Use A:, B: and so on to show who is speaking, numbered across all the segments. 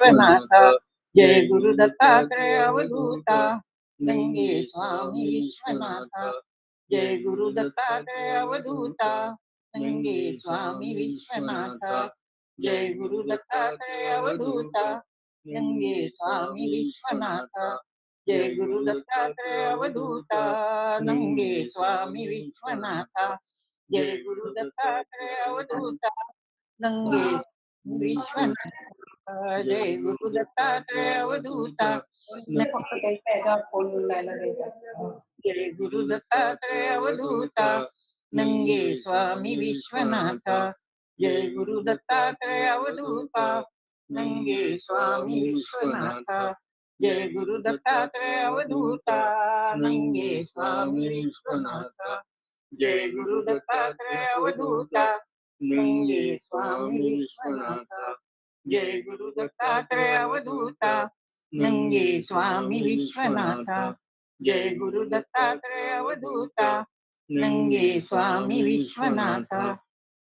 A: विश्वनाथ जय गुरु दत्तात्रय अवधूता गंगे स्वामी विश्वनाथ जय गुरु दत्तात्रय अवधूता गंगे स्वामी विश्वनाथ जय गुरु दत्तात्रय अवधूता गंगे स्वामी विश्वनाथ जय गुरु दत्तात्रय अवधूता गंगे स्वामी विश्वनाथ जय गुरु दत्तात्रय अवधूता गंगे विश्वनाथ जय गुरु दत्तात्रय अवधूता जय गुरु दत्तात्रय अवधूता नंगे स्वामी विश्वनाथ जय गुरु दत्तात्रय अवधूता नंगे स्वामी विश्वनाथ जय गुरु दत्तात्रय अवधूता नंगे स्वामी विश्वनाथ जय गुरु दत्तात्रय अवधूता नंगे स्वामी विश्वनाथ जय गुरु दत्तात्रय अवधूता नंगे स्वामी विश्वनाथ जय गुरु दत्तात्रय अवधूता नंगे स्वामी विश्वनाथ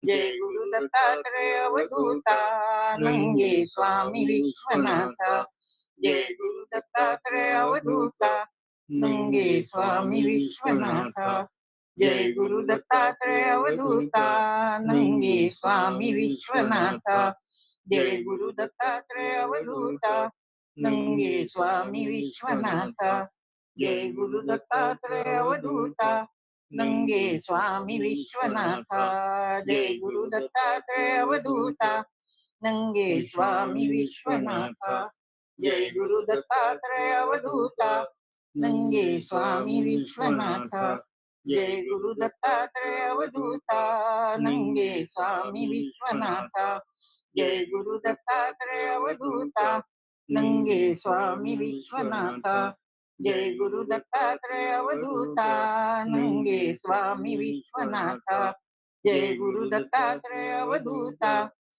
A: जय गुरु दत्तात्रय अवधूता नंगे स्वामी विश्वनाथ जय गुरु दत्तात्रय अवधूता नंगे स्वामी विश्वनाथ जय गुरु दत्तात्रय अवधूता नंगे स्वामी विश्वनाथ जय गुरु दत्तात्रय अवधूता नंगे स्वामी विश्वनाथ जय गुरु दत्तात्रय अवधूता नंगे स्वामी विश्वनाथ जय गुरु दत्तात्रय अवधूता नंगे स्वामी विश्वनाथ जय गुरु दत्तात्रय अवधूता नंगे स्वामी विश्वनाथ जय गुरु दत्तात्रय अवधूता नंगे स्वामी विश्वनाथ जय गुरु दत्तात्रय अवधूता नंगे स्वामी विश्वनाथ जय गुरु दत्तात्रय अवधूता नंगे स्वामी विश्वनाथ जय गुरु दत्तात्रय अवधूता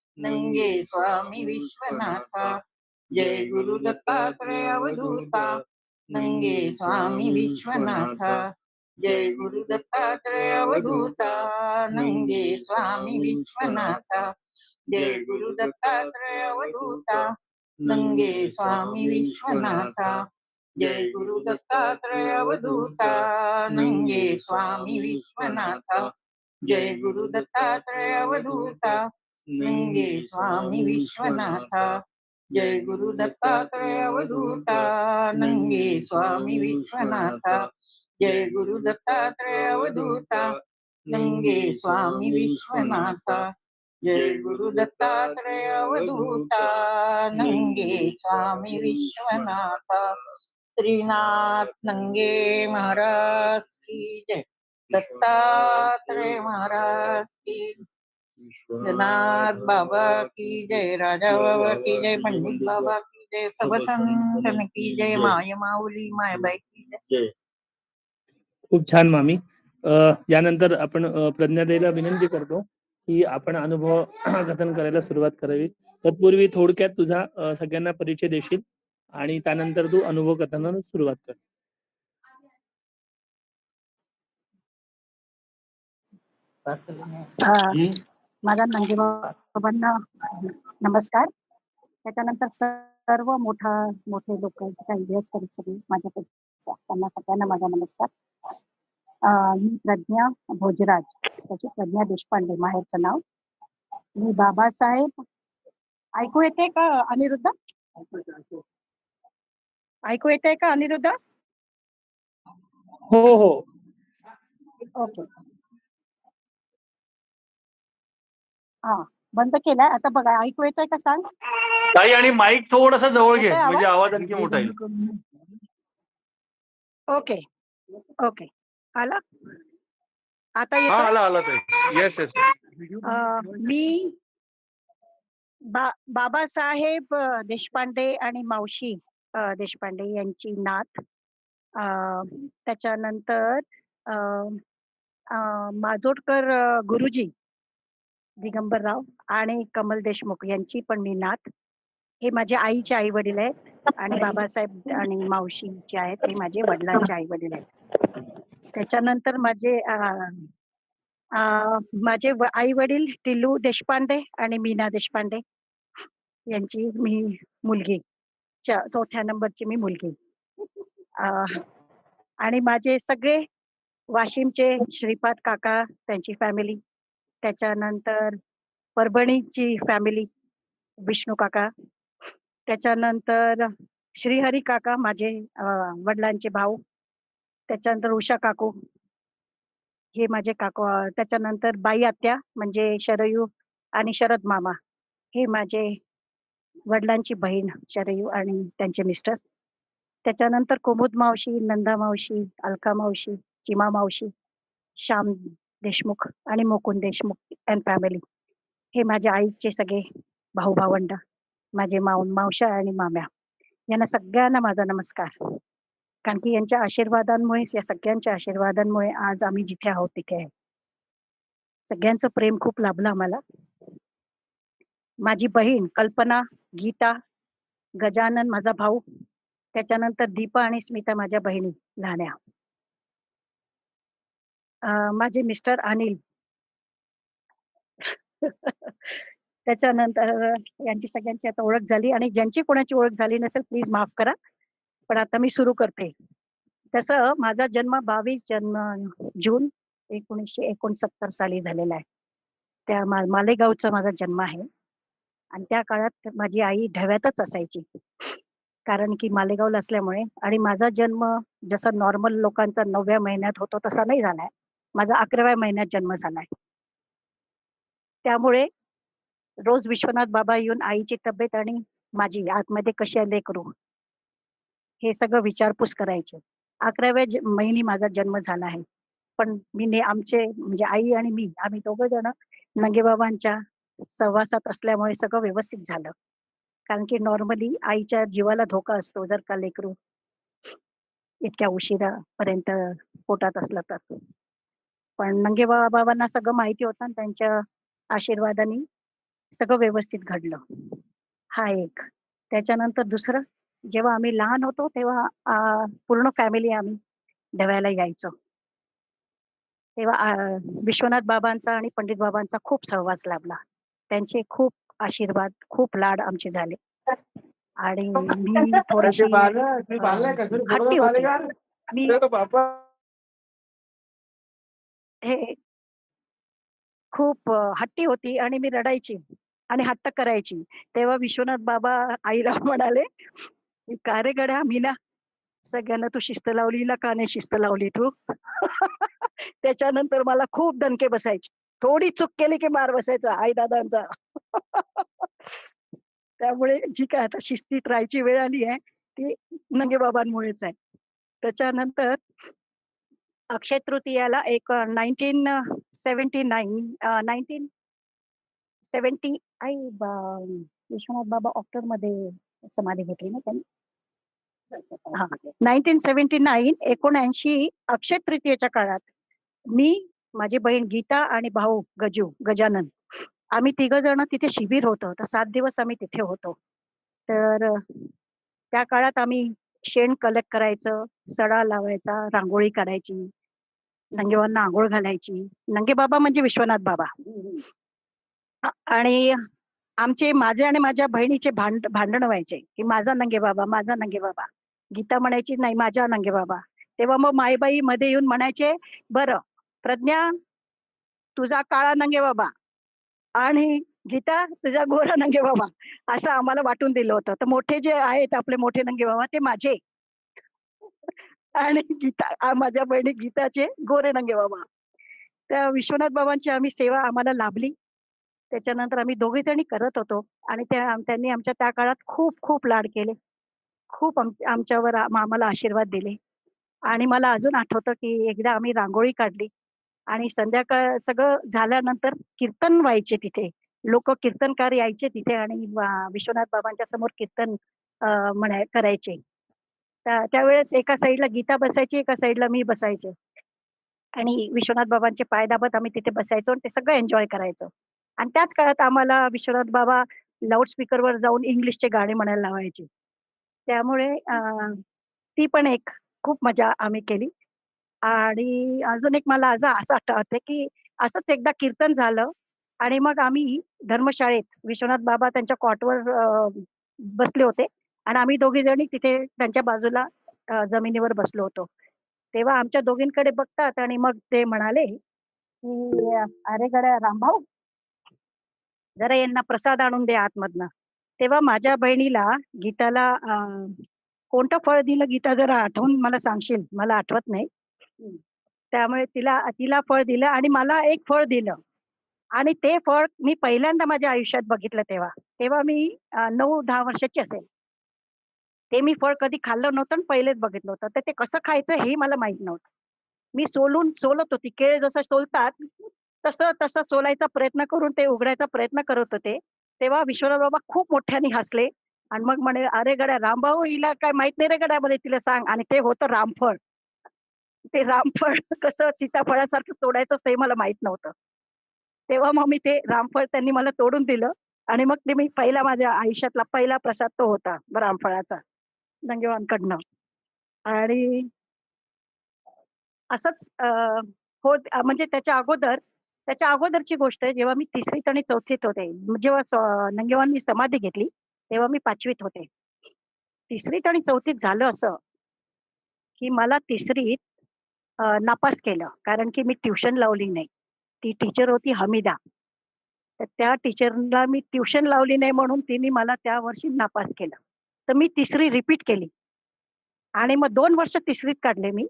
A: नंगे स्वामी विश्वनाथ जय गुरु दत्तात्रय अवधूता नंगे स्वामी विश्वनाथ जय गुरु दत्तात्रय अवधूता नंगे स्वामी विश्वनाथ जय गुरु दत्तात्रय अवधूता नंगे स्वामी विश्वनाथ जय गुरु दत्तात्रय अवधूता नंगे स्वामी विश्वनाथ जय गुरु दत्तात्रय अवधूता नंगे स्वामी विश्वनाथ जय गुरु दत्तात्रय अवधूता नंगे स्वामी विश्वनाथ जय गुरु दत्तात्रय अवधूता नंगे स्वामी विश्वनाथ जय गुरु दत्तात्रय अवधूता नंगे स्वामी विश्वनाथ श्रीनाथ नंगे महाराज की जय दत्तात्रय महाराज की नाथ बाबा की जय राजा बाबा की जय पंडित बाबा की जय सब संतन की जय माय माऊली मायबाई की जय.
B: खूप छान मामी. यानंतर आपण प्रज्ञाताईला विनंती करतो की आपण अनुभव कथन करायला सुरुवात करावी. तत्पूर्वी थोडक्यात तुझा सगळ्यांना परिचय देशील आणि त्यानंतर तू अनुभव कथनाला सुरुवात कर.
C: माझा नंगे बाबांना नमस्कार. त्याच्यानंतर सर्व मोठे लोक काही व्यस्त सगळे माझ्याकडे त्यांना सगळ्यांना माझा नमस्कार. मी प्रज्ञा भोजराज, त्याची प्रज्ञा देशपांडे माहेरचं नाव. मी बाबासाहेब. ऐकू येते का अनिरुद्ध? ऐकू येते का अनिरुद्ध?
B: हो हो
C: ओके. हा बंद केलाय आता. बघा ऐकू येतोय का सांग
D: ताई. आणि माईक थोडासा जवळ घे म्हणजे आवाज आणखी मोठा येईल.
C: Okay okay. आला आता?
D: आला ताई. Yes yes.
C: मी बाबासाहेब देशपांडे आणि मावशी देशपांडे यांची नात. त्याच्यानंतर माजोडकर गुरुजी दिगंबरराव आणि कमल देशमुख यांची पण मी नात. हे माझ्या आईचे आई वडील आहेत आणि बाबासाहेब आणि मावशी जे आहेत ते माझे वडिलांचे आई वडील आहेत. त्याच्यानंतर माझे आई वडील टिल्लू देशपांडे आणि मीना देशपांडे. यांची मी मुलगी, चौथ्या नंबरची मी मुलगी. आणि माझे सगळे वाशिमचे श्रीपाद काका त्यांची फॅमिली, त्याच्यानंतर परभणीची फॅमिली विष्णू काका, त्याच्यानंतर श्रीहरी काका माझे वडिलांचे भाऊ, त्याच्यानंतर उषा काकू हे माझे काकू, त्याच्यानंतर बाई आत्या म्हणजे शरयू आणि शरद मामा हे माझे वडिलांची बहीण शरयू आणि त्यांचे मिस्टर, त्याच्यानंतर कुमुद मावशी, नंदा मावशी, अलका मावशी, चिमा मावशी, श्याम देशमुख आणि मुकुंद देशमुख अँड फॅमिली हे माझ्या आईचे सगळे भाऊ भावंड, माझे मावशा आणि माम्या, यांना सगळ्यांना माझा नमस्कार. कारण की यांच्या आशीर्वादांमुळे, या सगळ्यांच्या आशीर्वादांमुळे आज आम्ही जिथे आहोत तिथे आहे. सगळ्यांचं प्रेम खूप लाभलं आम्हाला. माझी बहीण कल्पना, गीता, गजानन माझा भाऊ, त्याच्यानंतर दीपा आणि स्मिता माझ्या बहिणी लहान्या, माझे मिस्टर अनिल त्याच्यानंतर यांची सगळ्यांची आता ओळख झाली, आणि ज्यांची कोणाची ओळख झाली नसेल प्लीज माफ करा, पण आता मी सुरू करते. तसं माझा जन्म 22 जून 1969 साली झालेला आहे. त्या मालेगावचा माझा जन्म आहे, आणि त्या काळात माझी आई ढव्यातच असायची, कारण की मालेगावला असल्यामुळे. आणि माझा जन्म जसा नॉर्मल लोकांचा 9व्या महिन्यात होतो तसा नाही झालाय, माझा 11व्या महिन्यात जन्म झालाय. त्यामुळे रोज विश्वनाथ बाबा येऊन आईची तब्येत आणि माझी आतमध्ये कशी आहे लेकरू हे सगळं विचारपूस करायचे. 11व्या महिनी माझा जन्म झाला आहे, पण मी आमचे म्हणजे आई आणि मी आम्ही दोघं जण नंगेबाबांच्या सहवासात असल्यामुळे सगळं व्यवस्थित झालं. कारण की नॉर्मली आईच्या जीवाला धोका असतो जर का लेकरू इतक्या उशिरापर्यंत पोटात असलं तर. पण नंगेबाबांना सगळं माहिती होतं आणि त्यांच्या आशीर्वादाने सगळं व्यवस्थित घडलं. हा एक. त्याच्यानंतर दुसरं, जेव्हा आम्ही लहान होतो तेव्हा पूर्ण फॅमिली आम्ही ढव्याला यायचो. तेव्हा विश्वनाथ बाबांचा आणि पंडित बाबांचा खूप सहवास लाभला. त्यांचे खूप आशीर्वाद, खूप लाड आमचे झाले. आणि मी थोडीशी हट्टी होती. मी हे खूप हट्टी होती आणि मी रडायची आणि हट्ट करायची. तेव्हा विश्वनाथ बाबा आईला म्हणाले, "का रे गड्या मीना, सगळ्यांना तू शिस्त लावली, हिला का नाही शिस्त लावली तू?" त्याच्यानंतर मला खूप दणके बसायचे. थोडी चूक केली की मार बसायचा आई दादांचा. त्यामुळे जी काय आता शिस्तीत राहायची वेळ आली आहे ती नंगेबाबांमुळेच आहे. त्याच्यानंतर अक्षय तृतीयाला एक 1970 विश्वनाथ बाबा ऑक्टोबरमध्ये समाधी घेतली ना त्यांनी. 1979 अक्षय तृतीयेच्या काळात मी, माझी बहीण गीता आणि भाऊ गजानन आम्ही 3 जण तिथे शिबिर होतं. तर 7 दिवस आम्ही तिथे होतो. तर त्या काळात आम्ही शेण कलेक्ट करायचं, सडा लावायचा, रांगोळी काढायची, नंगेबाबांना आंघोळ घालायची. नंगे बाबा म्हणजे विश्वनाथ बाबा. आणि माझे आणि माझ्या बहिणीचे भांडण व्हायचे की माझा नंगे बाबा, माझा नंगे बाबा. गीता म्हणायची नाही माझा नंगे बाबा. तेव्हा मग मायबाई मध्ये येऊन म्हणायचे, बरं प्रज्ञा तुझा काळा नंगे बाबा आणि गीता तुझा गोरा नंगे बाबा, असं आम्हाला वाटून दिलं होतं. तर मोठे जे आहेत आपले मोठे नंगे बाबा ते माझे आणि माझ्या बहिणी गीताचे गोरे नंगे बाबा. त्या विश्वनाथ बाबांची आम्ही सेवा आम्हाला लाभली. त्याच्यानंतर आम्ही दोघे जणी करत होतो आणि त्यांनी आमच्या त्या काळात खूप खूप लाड केले. खूप आमच्यावर आम्हाला आशीर्वाद दिले. आणि मला अजून आठवतं की एकदा आम्ही रांगोळी काढली आणि संध्याकाळ सगळं झाल्यानंतर कीर्तन व्हायचे तिथे. लोक कीर्तनकार यायचे तिथे आणि विश्वनाथ बाबांच्या समोर कीर्तन करायचे. त्यावेळेस एका साईडला गीता बसायची, एका साईडला मी बसायचे आणि विश्वनाथ बाबांचे पाय दाबत आम्ही तिथे बसायचो आणि ते सगळं एन्जॉय करायचो. आणि त्याच काळात आम्हाला विश्वनाथ बाबा लाऊडस्पीकरवर जाऊन इंग्लिशचे गाणे म्हणायला लावायचे. त्यामुळे ती पण एक खूप मजा आम्ही केली. आणि अजून एक मला असं आठवतंय की असंच एकदा कीर्तन झालं आणि मग आम्ही धर्मशाळेत विश्वनाथ बाबा त्यांच्या कॉटवर बसले होते आणि आम्ही दोघी जणी तिथे त्यांच्या बाजूला जमिनीवर बसलो होतो. तेव्हा आमच्या दोघींकडे बघतात आणि मग ते म्हणाले की अरे गड्या रामभाऊ, जरा यांना प्रसाद आणून दे आतमधनं. तेव्हा माझ्या बहिणीला गीताला कोणतं फळ दिलं गीता, जरा आठवून मला सांगशील? मला आठवत नाही. त्यामुळे तिला तिला फळ दिलं आणि मला एक फळ दिलं. आणि ते फळ मी पहिल्यांदा माझ्या आयुष्यात बघितलं तेव्हा. तेव्हा मी 9-10 वर्षाची असेल. ते मी फळ कधी खाल्लं नव्हतं आणि पहिलेच बघितलं होतं. तर ते कसं खायचं हे मला माहित नव्हतं. मी सोलत होती. केळ जसं सोलतात तसं तसं सोलायचा प्रयत्न करून ते उघडायचा प्रयत्न करत होते. तेव्हा विश्वनाथ बाबा खूप मोठ्याने हसले आणि मग म्हणे, "अरे गड्या रामभाऊ, हिला काय माहित नाही रे गड्या, म्हणे तिला सांग." आणि ते होतं रामफळ. ते रामफळ कसं सीताफळासारखं तोडायचं ते मला माहित नव्हतं. तेव्हा मग मी ते रामफळ त्यांनी मला तोडून दिलं आणि मग ते मी पहिला माझ्या आयुष्यातला पहिला प्रसाद तो होता रामफळाचा नंगेवानकडनं. आणि असंच म्हणजे त्याच्या अगोदरची गोष्ट आहे, जेव्हा मी 3रीत आणि 4थीत होते. जेव्हा नंगेवाननी समाधी घेतली तेव्हा मी 5वीत होते. 3रीत आणि 4थीत झालं असं, की मला 3रीत नापास केलं. कारण की मी ट्युशन लावली नाही. ती टीचर होती हमीदा. तर त्या टीचरला मी ट्युशन लावली नाही म्हणून तिने मला त्या वर्षी नापास केलं. तर मी 3री रिपीट केली आणि मग 2 वर्ष 3रीत काढले मी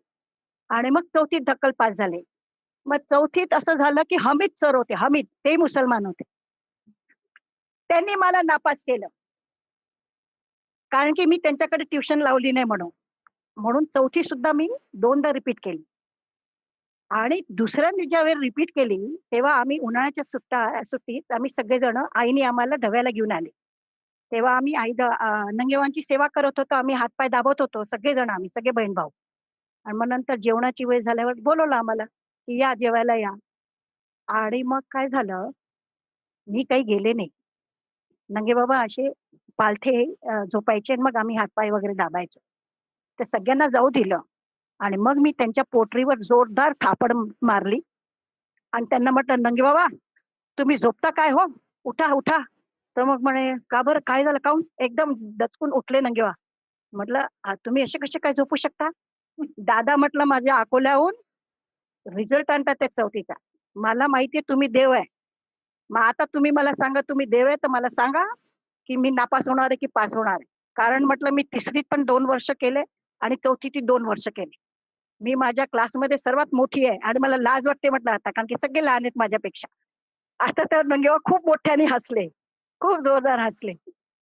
C: आणि मग 4थीत ढक्कल पास झाले. मग 4थीत असं झालं, की हमीद सर होते. हमीद ते मुसलमान होते. त्यांनी मला नापास केलं. कारण की मी त्यांच्याकडे ट्युशन लावली नाही म्हणून. म्हणून 4थी सुद्धा मी 2दा रिपीट केली. आणि दुसऱ्यांदा ज्यावेळी रिपीट केली, तेव्हा आम्ही उन्हाळ्याच्या सुट्टीत आम्ही सगळेजण आईने आम्हाला ढव्याला घेऊन आले. तेव्हा आम्ही नंगेवानची सेवा करत होतो. आम्ही हातपाय दाबत होतो सगळेजण, आम्ही सगळे बहीण-भाऊ. आणि मग नंतर जेवणाची वेळ झाल्यावर बोलवलं आम्हाला, की या जेवायला या. आणि मग काय झालं, मी काही गेले नाही. नंगे बाबा असे पालथे झोपायचे आणि मग आम्ही हातपाय वगैरे दाबायचो. तर सगळ्यांना जाऊ दिलं आणि मग मी त्यांच्या पोटरीवर जोरदार थापड मारली आणि त्यांना म्हटलं, "नंगे बाबा, तुम्ही झोपता काय हो? उठा, उठा." तर मग म्हणे, "का बरं, काय झालं काहून?" एकदम दचकून उठले नंगेबा. म्हटलं, तुम्ही असे कसे काय झोपू शकता?" "दादा," म्हटलं, "माझ्या अकोल्याहून रिझल्ट आणतात त्या 4थीचा. मला माहिती आहे तुम्ही देव आहे. मग आता तुम्ही मला सांगा, तुम्ही देव आहे तर मला सांगा, की मी नापास होणार आहे की पास होणार आहे? कारण म्हटलं मी 3रीत पण 2 वर्ष केले आणि 4थीत 2 वर्ष केले. मी माझ्या क्लासमध्ये सर्वात मोठी आहे आणि मला लाज वाटते म्हटलं आता, कारण की सगळे लहान आहेत माझ्यापेक्षा." आता तर नंगेबा खूप मोठ्याने हसले. खूप जोरदार हसले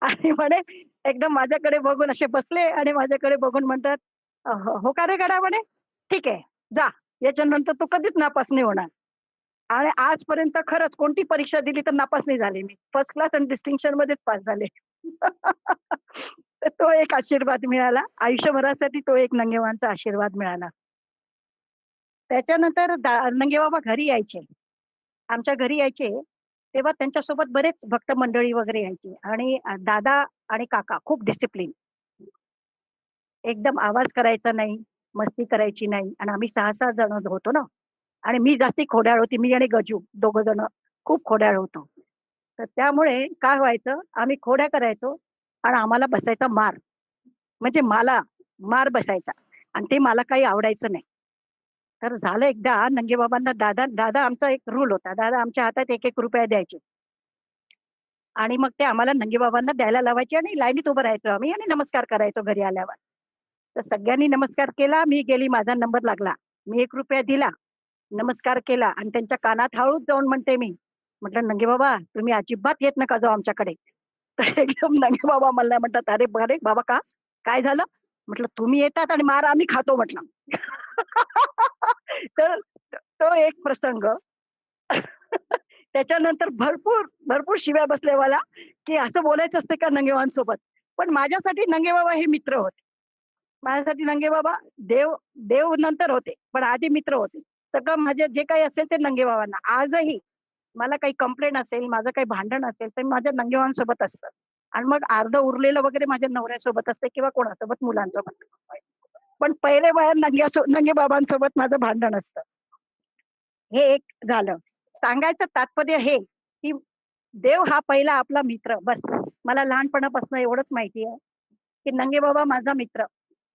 C: आणि म्हणे एकदम माझ्याकडे बघून असे बसले आणि माझ्याकडे बघून म्हणतात, "हो का रे गड्या," म्हणे, "ठीक आहे, जा. याच्यानंतर तू कधीच नापास नाही होणार." आणि आजपर्यंत खरंच कोणती परीक्षा दिली तर नापास नाही झाले मी. फर्स्ट क्लास आणि डिस्टिंक्शन मध्येच पास झाले. तर तो एक आशीर्वाद मिळाला. आयुष्यभरासाठी तो एक नंगेबाबांचा आशीर्वाद मिळाला. त्याच्यानंतर नंगेबाबा घरी यायचे. आमच्या घरी यायचे, तेव्हा त्यांच्यासोबत बरेच भक्त मंडळी वगैरे यायची आणि दादा आणि काका खूप डिसिप्लिन. एकदम आवाज करायचा नाही, मस्ती करायची नाही आणि आम्ही 6-6 जण होतो ना. आणि मी जास्ती खोड्याळ होती. मी आणि गजू दोघं जण खूप खोड्याळ होतो. तर त्यामुळे काय व्हायचं, आम्ही खोड्या करायचो आणि आम्हाला बसायचा मार. म्हणजे मला मार बसायचा आणि ते मला काही आवडायचं नाही. तर झालं एकदा नंगेबाबांना दादा दादा आमचा एक रूल होता. दादा आमच्या हातात ₹1-1 द्यायचे आणि मग ते आम्हाला नंगेबाबांना द्यायला लावायचे आणि लाईनीत उभं राहायचो आम्ही आणि नमस्कार करायचो घरी आल्यावर. तर सगळ्यांनी नमस्कार केला. मी गेली, माझा नंबर लागला. मी ₹1 दिला. नमस्कार केला आणि त्यांच्या कानात हळूच जाऊन म्हणते मी, म्हटलं, "नंगे बाबा, तुम्ही अजिबात येत नका जाऊ आमच्याकडे." तर एकदम नंगे बाबा मला म्हणतात, "अरे अरे बाबा का? काय झालं?" म्हटलं, "तुम्ही येतात आणि मार आम्ही खातो," म्हटलं. तर तो एक प्रसंग. त्याच्यानंतर भरपूर, भरपूर शिव्या बसल्या मला, की असं बोलायचं असतं का नंगेबाबांसोबत. पण माझ्यासाठी नंगे बाबा हे मित्र होते. माझ्यासाठी नंगे बाबा देव देव नंतर होते, पण आधी मित्र होते. सगळं माझे जे काही असेल ते नंगे बाबांना. आजही मला काही कंप्लेंट असेल, माझं काही भांडण असेल, तर माझ्या नंगे बाबांसोबत असतं. आणि मग अर्धं उरलेलं वगैरे माझ्या नवऱ्यासोबत असते किंवा कोणासोबत, मुलांसोबत. पण पहिले बाहेर नंगे बाबांसोबत माझं भांडण असतं. हे एक झालं. सांगायचं तात्पर्य हे, की देव हा पहिला आपला मित्र. बस मला लहानपणापासून एवढंच माहिती आहे की नंगे बाबा माझा मित्र.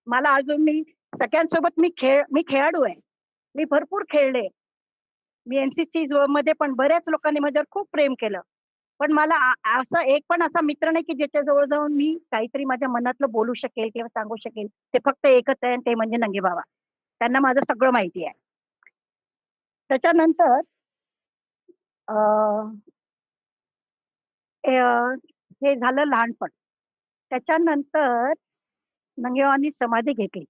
C: मला अजून मी सगळ्यांसोबत मी खेळाडू आहे. मी भरपूर खेळले. मी एनसीसी मध्ये पण बऱ्याच लोकांनी माझ्यावर खूप प्रेम केलं. पण मला असं एक पण असा मित्र नाही की ज्याच्या जवळ जाऊन मी काहीतरी माझ्या मनातलं बोलू शकेल किंवा सांगू शकेल. ते फक्त एकच आहे आणि ते म्हणजे नंगे बाबा. त्यांना माझं सगळं माहिती आहे. त्याच्यानंतर अं, हे झालं लहानपण. त्याच्यानंतर नंगेबाबांनी समाधी घेतली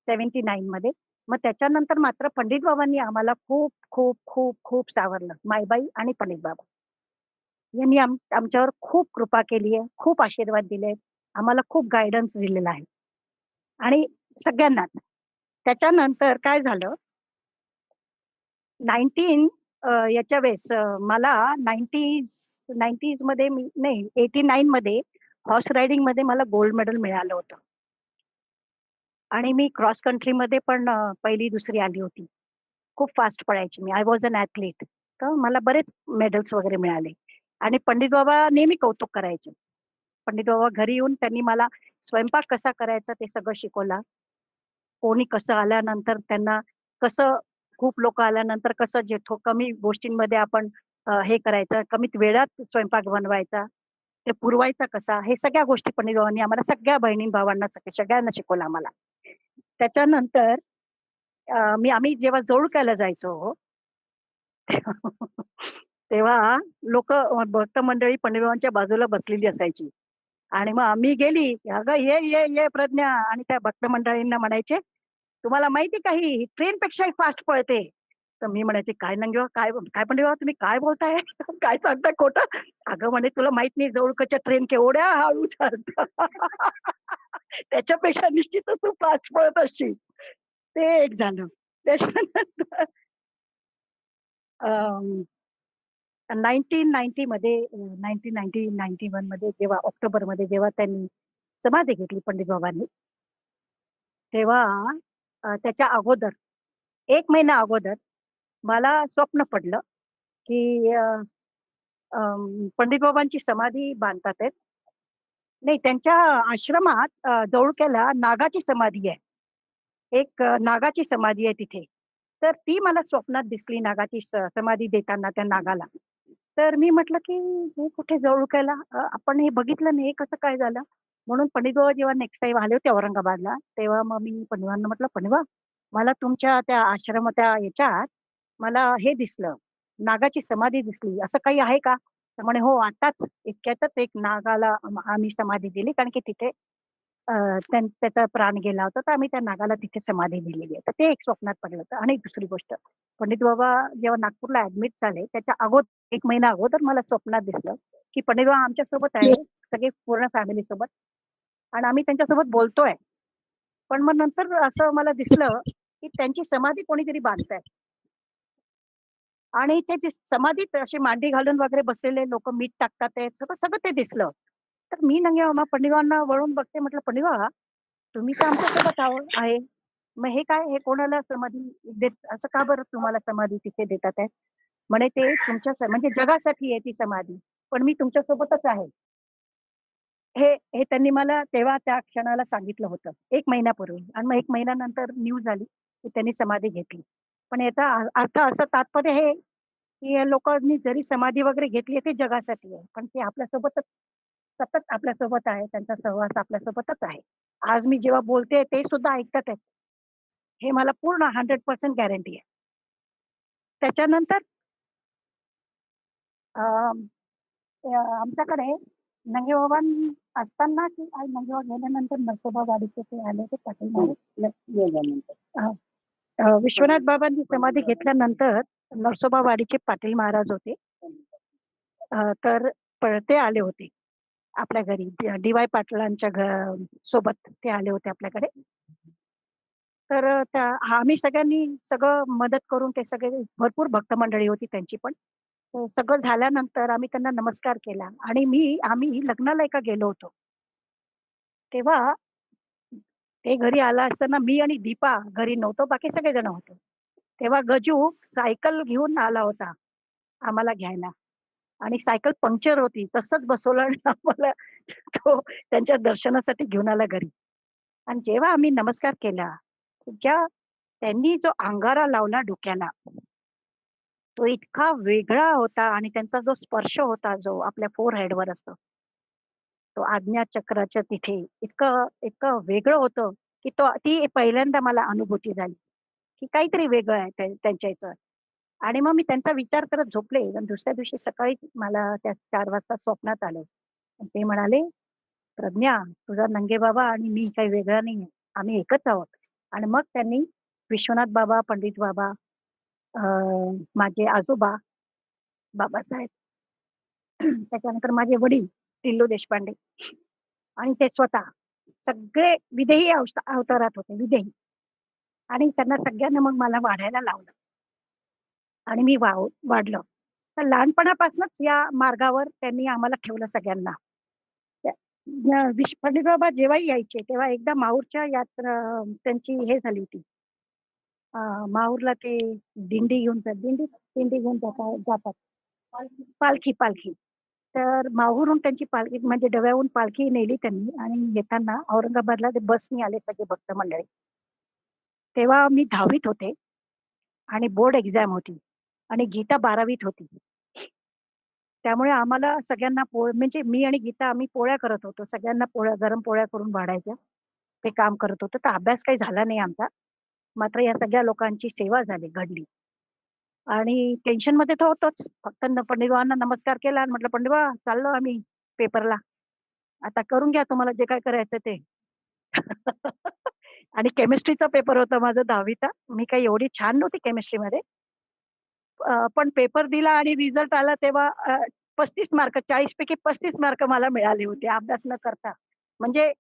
C: 79 मध्ये. मग त्याच्यानंतर मात्र पंडित बाबांनी आम्हाला खूप खूप खूप खूप सावरलं. मायबाई आणि पंडित बाबा यांनी आमच्यावर खूप कृपा केली आहे. खूप आशीर्वाद दिले. आम्हाला खूप गायडन्स दिलेला आहे आणि सगळ्यांनाच. त्याच्यानंतर काय झालं 19 याच्या वेळेस मला 90s मध्ये मी नाही 89 मध्ये हॉर्स रायडिंग मध्ये मला गोल्ड मेडल मिळालं होतं आणि मी क्रॉस कंट्री मध्ये पण पहिली दुसरी आली होती. खूप फास्ट पळायची मी. I was an athlete. तर मला बरेच मेडल्स वगैरे मिळाले आणि पंडित बाबा नेहमी कौतुक करायचे. पंडित बाबा घरी येऊन त्यांनी मला स्वयंपाक कसा करायचा ते सगळं शिकवला. कोणी कसं आल्यानंतर त्यांना कसं खूप लोक आल्यानंतर कसं जे कमी गोष्टींमध्ये आपण हे करायचं, कमीत वेळात स्वयंपाक बनवायचा, ते पुरवायचा कसा, हे सगळ्या गोष्टी पंडित बाबांनी आम्हाला सगळ्या बहिणी भावांना सगळ्यांना शिकवलं आम्हाला. त्याच्यानंतर आम्ही जेव्हा जवळक्याला जायचो तेव्हा लोक भक्त मंडळी पंडित बाबांच्या बाजूला बसलेली असायची आणि मग आम्ही गेली अगं ये ये ये प्रज्ञा आणि त्या भक्त मंडळींना म्हणायचे तुम्हाला माहिती का ही ट्रेन पेक्षा फास्ट पळते. तर मी म्हणायचे काय नंगे बाबा, काय काय पंडित बाबा तुम्ही काय बोलताय काय सांगताय खोटं. अगं म्हणे तुला माहित नाही जवळच्या ट्रेन केवढ्या हळू चालतात त्याच्यापेक्षा निश्चितच तू फास्ट पळत असशील. ते एक झालं. त्याच्यानंतर 1990 मध्ये 1991 मध्ये जेव्हा ऑक्टोबरमध्ये जेव्हा त्यांनी समाधी घेतली पंडित बाबांनी तेव्हा त्याच्या अगोदर 1 महिना अगोदर मला स्वप्न पडलं की पंडित बाबांची समाधी बांधतात आहेत. नाही त्यांच्या आश्रमात जवळक्याला नागाची समाधी आहे. एक नागाची समाधी आहे तिथे. तर ती मला स्वप्नात दिसली नागाची समाधी देताना त्या नागाला. तर मी म्हटलं की हे कुठे जवळक्याला आपण हे बघितलं नाही, हे कसं काय झालं? म्हणून पंडित बाबा जेव्हा नेक्स्ट टाइम आले होते औरंगाबादला, तेव्हा मग मी पंडितांना म्हटलं, "पंडित मला तुमच्या त्या आश्रम त्या याच्यात मला हे दिसलं, नागाची समाधी दिसली. असं काही आहे का?" तर म्हणे, "हो, आताच इतक्यातच एक नागाला आम्ही समाधी दिली कारण की तिथे त्याचा प्राण गेला होता, तर आम्ही त्या नागाला तिथे समाधी दिलेली आहे." तर ते एक स्वप्नात पडलं होतं. आणि एक दुसरी गोष्ट, पंडित बाबा जेव्हा नागपूरला ॲडमिट झाले, त्याच्या 1 महिना अगोदर मला स्वप्नात दिसलं, की पंडित बाबा आमच्यासोबत आहे, सगळे पूर्ण फॅमिली सोबत आणि आम्ही त्यांच्यासोबत बोलतोय. पण मग नंतर असं मला दिसलं, की त्यांची समाधी कोणीतरी बांधताय आणि ते समाधीत अशी मांडी घालून वगैरे बसलेले लोकं मीठ टाकतात आहे, सगळं सगळं ते दिसलं. तर मी नंगे मग पंडितांना वळून बघते म्हटलं, "पंडित बाबा, तुम्ही तर आमच्यासोबत आहे. मग हे काय हे कोणाला समाधी देत असं का बरं तुम्हाला समाधी तिथे देतात आहे?" म्हणे, "ते तुमच्या म्हणजे जगासाठी आहे ती समाधी, पण मी तुमच्यासोबतच आहे." हे हे त्यांनी मला तेव्हा त्या क्षणाला सांगितलं होतं 1 महिन्यापूर्वी आणि मग 1 महिन्यानंतर न्यूज आली, की त्यांनी समाधी घेतली. पण याचा अर्थ असं तात्पर्य हे, की या लोकांनी जरी समाधी वगैरे घेतली आहे, ते जगासाठी आहे. पण ते आपल्यासोबतच सतत आपल्यासोबत आहे. त्यांचा सहवास आपल्यासोबतच आहे. आज मी जेव्हा बोलते ते सुद्धा ऐकतात आहेत. हे मला पूर्ण 100% गॅरंटी आहे. त्याच्यानंतर अ, आमच्याकडे नंगेबाबा असताना की नंगेबाबा गेल्यानंतर नरसोबा वाडीचे ते आले होते पाटील महाराज. विश्वनाथ बाबांनी समाधी घेतल्यानंतर नरसोबा वाडीचे पाटील महाराज होते. तर ते आले होते आपल्या घरी. डी.वाय पाटलांच्या सोबत ते आले होते आपल्याकडे. तर आम्ही सगळ्यांनी सगळं मदत करून ते सगळे भरपूर भक्त मंडळी होती त्यांची पण. सगळं झाल्यानंतर आम्ही त्यांना नमस्कार केला आणि आम्ही लग्नाला एका गेलो होतो. तेव्हा ते घरी आला असताना मी आणि दीपा घरी नव्हतो, बाकी सगळेजण होतो. तेव्हा गजू सायकल घेऊन आला होता आम्हाला घ्यायला. आणि सायकल पंक्चर होती. तसंच बसवलं आणि आम्हाला तो त्यांच्या दर्शनासाठी घेऊन आला घरी. आणि जेव्हा आम्ही नमस्कार केला, ज्या त्यांनी जो अंगारा लावला डोक्याला, तो इतका वेगळा होता आणि त्यांचा जो स्पर्श होता, जो आपल्या फोरहेडवर असतो, तो आज्ञाचक्राच्या तिथे इतकं इतकं वेगळं होतं, की ती पहिल्यांदा मला अनुभूती झाली, की काहीतरी वेगळं आहे त्यांच्या ह्याचं. आणि मग मी त्यांचा विचार करत झोपले आणि दुसऱ्या दिवशी सकाळी मला त्या 4 वाजता स्वप्नात आलं. आणि ते म्हणाले, "प्रज्ञा, तुझा नंगे बाबा आणि मी काही वेगळा नाहीये. आम्ही एकच आहोत." आणि मग त्यांनी विश्वनाथ बाबा, पंडित बाबा, अ, माझे आजोबा, बाबासाहेब, त्याच्यानंतर माझे वडील टिल्लू देशपांडे आणि ते स्वतः सगळे विदेही अवतारात होते, विदेही. आणि त्यांना सगळ्यांना मग मला वाढायला लावलं आणि मी वाढलं. तर लहानपणापासूनच या मार्गावर त्यांनी आम्हाला ठेवलं सगळ्यांना. पंडित बाबा जेव्हाही यायचे तेव्हा एकदा माहूरच्या यात्रा त्यांची हे झाली होती. माहूरला ते दिंडी घेऊन दिंडी घेऊन जातात. पालखी पालखी. तर माहूरहून त्यांची पालखी म्हणजे डव्याहून पालखी नेली त्यांनी आणि येताना औरंगाबादला ते बसनी आले सगळे भक्त मंडळी. तेव्हा मी 10वीत होते आणि बोर्ड एक्झाम होती आणि गीता 12वीत होती. त्यामुळे आम्हाला सगळ्यांना म्हणजे मी आणि गीता आम्ही पोळ्या करत होतो. सगळ्यांना गरम पोळ्या करून वाढायच्या. ते काम करत होतो. तर अभ्यास काही झाला नाही आमचा. मात्र या सगळ्या लोकांची सेवा घडली. आणि टेन्शनमध्ये तर होतोच. फक्त पंडितबाबांना नमस्कार केला आणि म्हटलं, "पंडितबाबा चाललो आम्ही पेपरला. आता करून घ्या तुम्हाला जे काय करायचं ते." आणि केमिस्ट्रीचा पेपर होता माझा 10वीचा. मी काही एवढी छान नव्हती केमिस्ट्रीमध्ये. पण पेपर दिला आणि रिझल्ट आला तेव्हा 35 मार्क 40 पैकी 35 मार्क मला मिळाले होते अभ्यास न करता. म्हणजे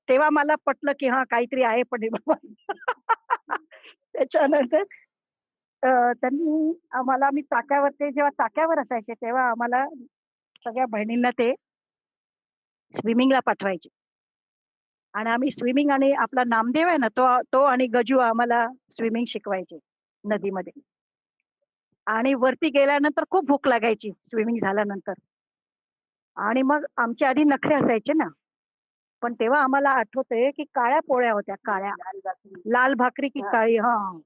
C: तेव्हा मला पटलं, की हां, काहीतरी आहे पंडितबाबांचं. त्याच्यानंतर त्यांनी आम्हाला ते जेव्हा चाक्यावर असायचे तेव्हा आम्हाला सगळ्या बहिणींना ते स्विमिंगला पाठवायचे. आणि आम्ही स्विमिंग आणि आपला नामदेव आहे ना, तो आणि गजू आम्हाला स्विमिंग शिकवायचे नदीमध्ये. आणि वरती गेल्यानंतर खूप भूक लागायची स्विमिंग झाल्यानंतर. आणि मग आमच्या आधी नखरे असायचे ना, पण तेव्हा आम्हाला आठवतंय, की काळ्या पोळ्या होत्या काळ्या. लाल भाकरी की काळी हां.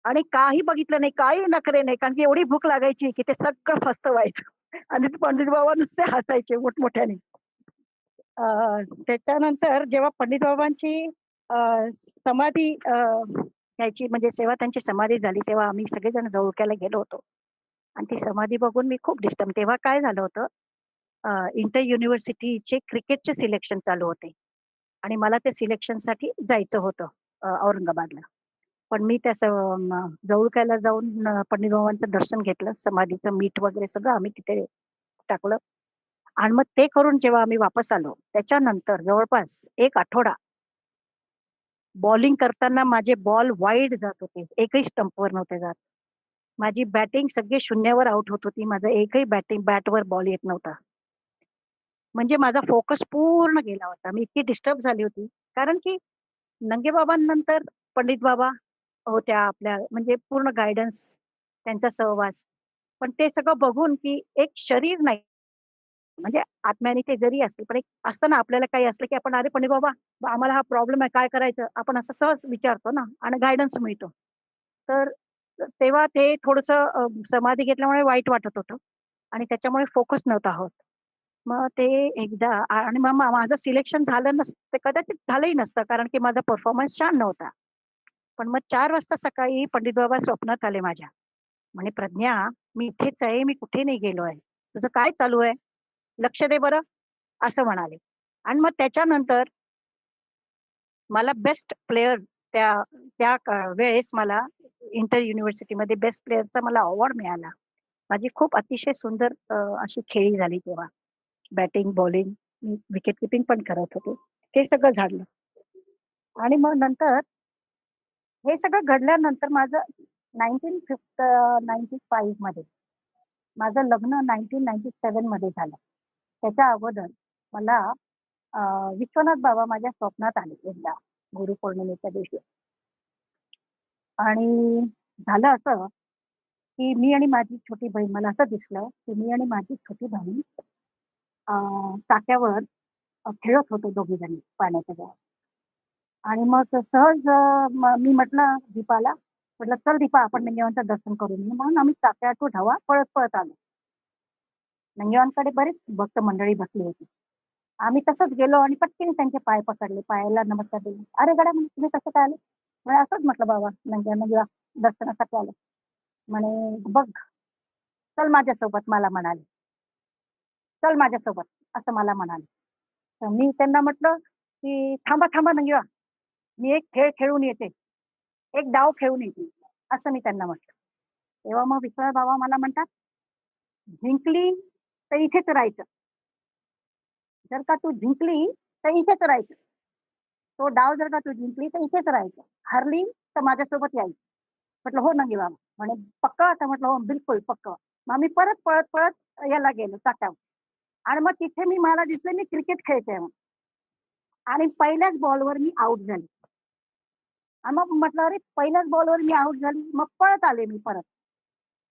C: आणि काही बघितलं नाही, काही नखरे नाही. कारण की एवढी भूक लागायची, की ते सगळं फस्त व्हायचं. आणि ते पंडित बाबा नुसते हसायचे मोठमोठ्याने. त्याच्यानंतर जेव्हा पंडित बाबांची समाधी घ्यायची म्हणजे सेवा त्यांची समाधी झाली, तेव्हा आम्ही सगळेजण जवळक्याला गेलो होतो. आणि ती समाधी बघून मी खूप डिस्टर्ब. तेव्हा काय झालं होतं, इंटर युनिव्हर्सिटीचे क्रिकेटचे सिलेक्शन चालू होते आणि मला त्या सिलेक्शनसाठी जायचं होतं औरंगाबादला. पण मी त्या जवळक्याला जाऊन पंडित बाबांचं दर्शन घेतलं, समाधीचं मीठ वगैरे सगळं आम्ही तिथे टाकलं. आणि मग ते करून जेव्हा आम्ही वापस आलो, त्याच्यानंतर जवळपास 1 आठवडा बॉलिंग करताना माझे बॉल वाईड जात होते. एकही स्टंपवर नव्हते जात. माझी बॅटिंग सगळी शून्यावर आउट होत होती. माझा एकही बॅटवर बॉल येत नव्हता. म्हणजे माझा फोकस पूर्ण गेला होता. मी इतकी डिस्टर्ब झाली होती. कारण की नंगेबाबांनंतर पंडित बाबा होत्या आपल्या म्हणजे पूर्ण गाईडन्स, त्यांचा सहवास. पण ते सगळं बघून की एक शरीर नाही, म्हणजे आत्म्याने ते जरी असले, पण एक असतं ना आपल्याला काही असलं की आपण "अरे पंडित बाबा, आम्हाला हा प्रॉब्लेम आहे, काय करायचं?" आपण असं सहज विचारतो ना आणि गाईडन्स मिळतो. तर तेव्हा ते थोडंसं समाधी घेतल्यामुळे वाईट वाटत होतं आणि त्याच्यामुळे फोकस नव्हता होत. मग ते एकदा आणि मग माझं सिलेक्शन झालं नसतं, कदाचित झालंही नसतं कारण की माझा परफॉर्मन्स छान नव्हता. पण मग 4 वाजता सकाळी पंडित बाबा स्वप्नात आले माझ्या. म्हणे, "प्रज्ञा, मी इथेच आहे, मी कुठे नाही गेलो आहे. तुझं काय चालू आहे? लक्ष दे बरं." असं म्हणाले. आणि मग त्याच्यानंतर मला बेस्ट प्लेयर त्या त्या वेळेस मला इंटर युनिव्हर्सिटीमध्ये बेस्ट प्लेयरचा मला अवॉर्ड मिळाला. माझी खूप अतिशय सुंदर अशी खेळी झाली तेव्हा. बॅटिंग, बॉलिंग, विकेट कीपिंग पण करत होते. ते सगळं झालं. आणि मग नंतर हे सगळं घडल्यानंतर माझं 1995 मध्ये माझं लग्न 1997 मध्ये झालं. त्याच्या अगोदर मला विश्वनाथ बाबा माझ्या स्वप्नात आले एकदा गुरुपौर्णिमेच्या दिवशी. आणि झालं असं, की मी आणि माझी छोटी बहीण, मला असं दिसलं की मी आणि माझी छोटी बहीण टाक्यावर खेळत होतो दोघी जणी पाण्याच्या जवळ. आणि मग सहज मी म्हटलं दीपाला, म्हटलं चल दीपा आपण नंगेवांचं दर्शन करून येऊ. म्हणून आम्ही चाफ्यातून ढवा पळत पळत आलो. नंगेवांकडे बरीच भक्त मंडळी बसली होती. आम्ही तसंच गेलो आणि पटकन त्यांचे पाय पकडले, पायाला नमस्कार दिले. अरे गड्या म्हणे तुम्ही कसं काय आले? म्हणे असंच म्हटलं बाबा नंगेवा दर्शनासाठी आलो. म्हणे बघ चल माझ्यासोबत, मला म्हणाले चल माझ्यासोबत असं मला म्हणाले. तर मी त्यांना म्हटलं की थांबा थांबा नंगेवा, मी एक खेळ खेळून येते, एक डाव खेळून येते, असं मी त्यांना म्हटलं. तेव्हा मग विश्वास बाबा मला म्हणतात, जिंकली तर इथेच राहायचं, जर का तू जिंकली तर इथेच राहायचं, तो डाव जर का तू जिंकली तर इथेच राहायचं, हरली तर माझ्यासोबत यायचं. म्हटलं हो नंगे बाबा. म्हणे पक्का? आता म्हटलं हो बिलकुल पक्का. मग मी परत पळत पळत याला गेलो चाकावर. आणि मग तिथे मला दिसलं मी क्रिकेट खेळते मग. आणि पहिल्याच बॉलवर मी आउट झाले. आणि मग म्हटलं अरे पहिल्याच बॉलवर मी आउट झाली. मग पळत आले मी परत.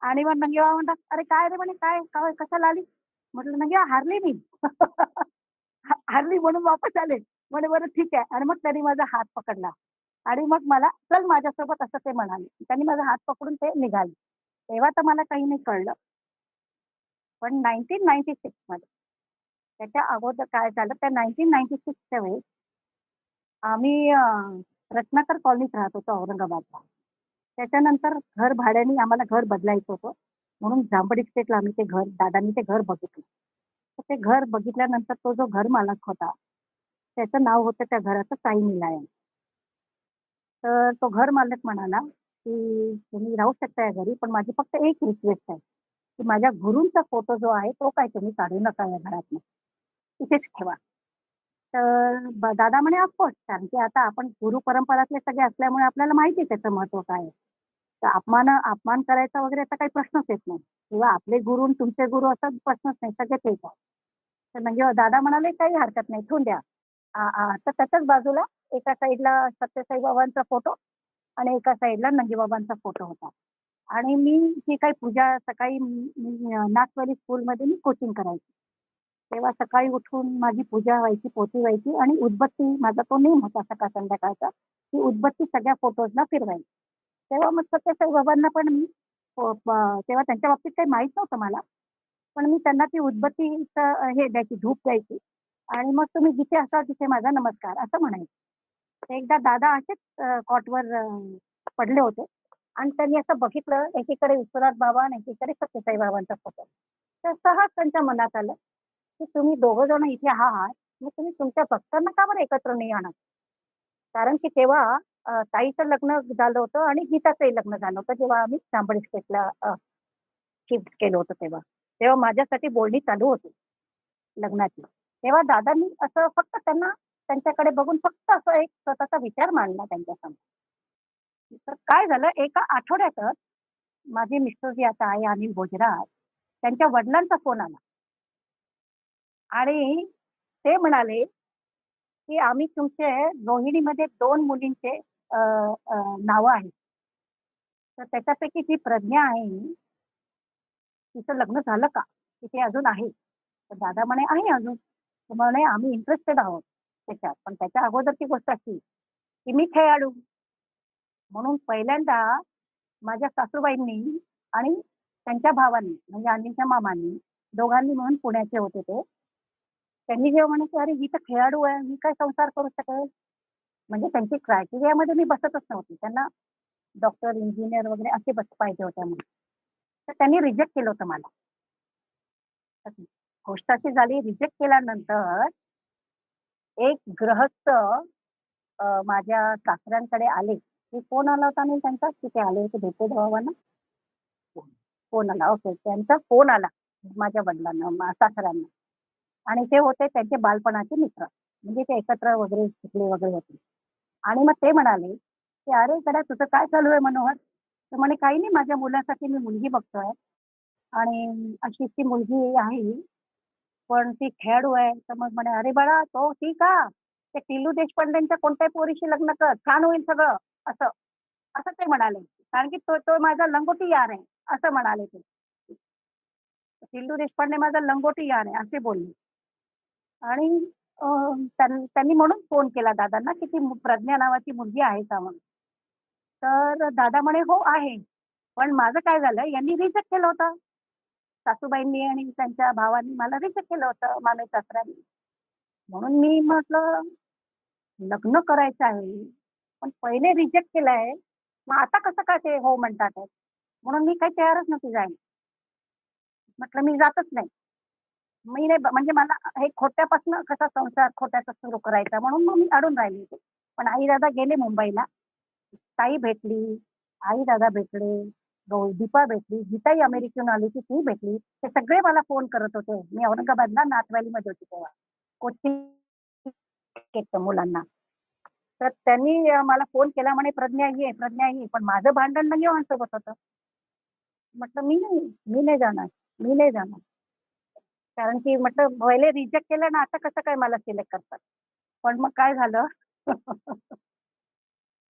C: आणि मग नंगेबा म्हणतात, अरे काय रे म्हणे, काय काय कशाला आली? म्हटलं नंगेबा हारली मी. हारली म्हणून वापस आले. म्हणे बरं ठीक आहे. आणि मग त्यांनी माझा हात पकडला आणि मग मला चल माझ्यासोबत असं ते म्हणाले. त्यांनी माझा हात पकडून ते निघाले. तेव्हा तर मला काही नाही कळलं. पण 1996 मध्ये, त्याच्या अगोदर काय झालं, त्या 1996च्या वेळेस आम्ही रत्नाकर कॉलनीत राहत होतो औरंगाबादला. त्याच्यानंतर घर भाड्याने आम्हाला घर बदलायचं होतं, म्हणून जांभडी स्टेटला आम्ही ते घर, दादांनी ते घर बघितलं. तर ते घर बघितल्यानंतर तो जो घर मालक होता, त्याचं नाव होतं त्या घराचं साई मिलायम. तर तो घर मालक म्हणाला की तुम्ही राहू शकता या घरी, पण माझी फक्त एक रिक्वेस्ट आहे की माझ्या गुरूंचा फोटो जो आहे तो काय तुम्ही काढू नका या घरातनं, इथेच ठेवा. तर दादा म्हणे ऑफकोर्स, कारण की आता आपण गुरु परंपरातले सगळे असल्यामुळे आपल्याला माहिती आहे त्याचं महत्व काय आहे. तर अपमान करायचा वगैरे असा काही प्रश्नच येत नाही, किंवा आपले गुरु आणि तुमचे गुरु असा प्रश्नच नाही, सगळेच येतात. तर म्हणजे दादा म्हणाले काही हरकत नाही, ठेवून द्या. तर त्याच्याच बाजूला एका साईडला सत्यसाई बाबांचा फोटो आणि एका साईडला नंगेबाबांचा फोटो होता. आणि मी जी काही पूजा सकाळी नाथवाली स्कूलमध्ये मी कोचिंग करायची, तेव्हा सकाळी उठून माझी पूजा व्हायची, पोथी व्हायची आणि उदबत्ती, माझा तो नेम होता सकाळ संध्याकाळचा, की उदबत्ती सगळ्या फोटोजला फिरवायची. तेव्हा मग सत्यसाई बाबांना पण मी तेव्हा त्यांच्या बाबतीत काही माहित नव्हतं मला, पण मी त्यांना ती उदबत्तीचं हे द्यायची, धूप द्यायची. आणि मग तुम्ही जिथे असाल तिथे माझा नमस्कार असं म्हणायचं. तर एकदा दादा असेच कॉटवर पडले होते आणि त्यांनी असं बघितलं, एकीकडे विश्वनाथ बाबा आणि एकीकडे सत्यसाई बाबांचा फोटो. तर सहज त्यांच्या मनात आलं की तुम्ही दोघं जण इथे आहात, मग तुम्ही तुमच्या भक्तांना का बरं एकत्र नाही आणत? कारण की तेव्हा ताईचं लग्न झालं होतं आणि गीताचंही लग्न झालं होतं, जेव्हा आम्ही जांभळी स्टेटला शिफ्ट केलं होतं तेव्हा. तेव्हा माझ्यासाठी बोलणी चालू होती लग्नाची. तेव्हा दादांनी असं फक्त त्यांना, त्यांच्याकडे बघून फक्त असं एक स्वतःचा विचार मांडला त्यांच्यासमोर. तर काय झालं, एका आठवड्यातच माझे मिस्टर जे आता आहे अनिल भोजराज, त्यांच्या वडिलांचा फोन आला आणि ते म्हणाले की आम्ही तुमचे रोहिणीमध्ये 2 मुलींचे नावं आहेत. तर त्याच्यापैकी जी प्रज्ञा आहे, तिचं लग्न झालं का? तिथे अजून आहे. तर दादा म्हणे आहे अजून. तर म्हणे आम्ही इंटरेस्टेड आहोत त्याच्यात. पण त्याच्या अगोदरची गोष्ट अशी की मी खेळाडू म्हणून पहिल्यांदा माझ्या सासूबाईंनी आणि त्यांच्या भावांनी, म्हणजे अनिलच्या मामांनी, दोघांनी म्हणून पुण्याचे होते ते. त्यांनी जेव्हा म्हणे की अरे ही तर खेळाडू आहे, मी काय संसार करू शकेल? म्हणजे त्यांची क्रायटेरियामध्ये मी बसतच नव्हती. त्यांना डॉक्टर, इंजिनियर वगैरे असे पाहिजे होत्या म्हणून. तर त्यांनी रिजेक्ट केलं होतं मला. तर गोष्ट अशी झाली, रिजेक्ट केल्यानंतर एक गृहस्थ माझ्या सासऱ्यांकडे आले. की फोन आला होता आणि त्यांचा तिथे आले होते भेटे भावांना. फोन आला, ओके. त्यांचा फोन आला माझ्या वडिलांना, सासऱ्यांना. आणि ते होते त्यांचे बालपणाचे मित्र, म्हणजे ते एकत्र वगैरे शिकले वगैरे होते. आणि मग ते म्हणाले की अरे गड्या तुझं काय चालू आहे मनोहर? तर म्हणे काही नाही, माझ्या मुलासाठी मी मुलगी बघतोय आणि अशी ती मुलगी आहे, पण ती खेळाडू आहे. तर मग म्हणे अरे बाळा तो ती का, ते टिल्लू देशपांडेंच्या कोणत्याही पोरीशी लग्न कर, छान होईल सगळं, असं असं ते म्हणाले. कारण की तो तो माझा लंगोटी यार आहे असं म्हणाले ते. सिंधू देशपांडे माझा लंगोटी यान आहे असे बोलले. आणि त्यांनी म्हणून फोन केला दादांना की ती प्रज्ञा नावाची मुलगी आहे का म्हणून. तर दादा म्हणे हो आहे. पण माझं काय झालं, यांनी रिजेक्ट केलं होतं. सासूबाईंनी आणि त्यांच्या भावांनी मला रिजेक्ट केलं होतं, मामे सासऱ्यांनी. म्हणून मी म्हटलं लग्न करायचं आहे, पण पहिले रिजेक्ट केलंय, मग आता कसं काय ते हो म्हणतात आहे. म्हणून मी काही तयारच नव्हती जायला. म्हटलं मी जातच नाही. मी नाही म्हणजे मला हे खोट्यापासून कसा संसार खोट्याचा सुरू करायचा म्हणून मग मी अडून राहिली होती. पण आई दादा गेले मुंबईला. ताई भेटली, आई दादा भेटले, दीपा भेटली, गीताई अमेरिकेहून आली होती ती भेटली. ते सगळे मला फोन करत होते. मी औरंगाबादला नाथ व्हॅलीमध्ये होती तेव्हा. कोचिंग मुलांना. तर त्यांनी मला फोन केला म्हणे प्रज्ञा ये, प्रज्ञा ये. पण माझं भांडण नंगेवांसोबत होतं. म्हटलं मी नाही जाणार, मी नाही जाणार. कारण की म्हटलं पहिले रिजेक्ट केलं ना, आता कसं काय मला सिलेक्ट करतात. पण मग काय झालं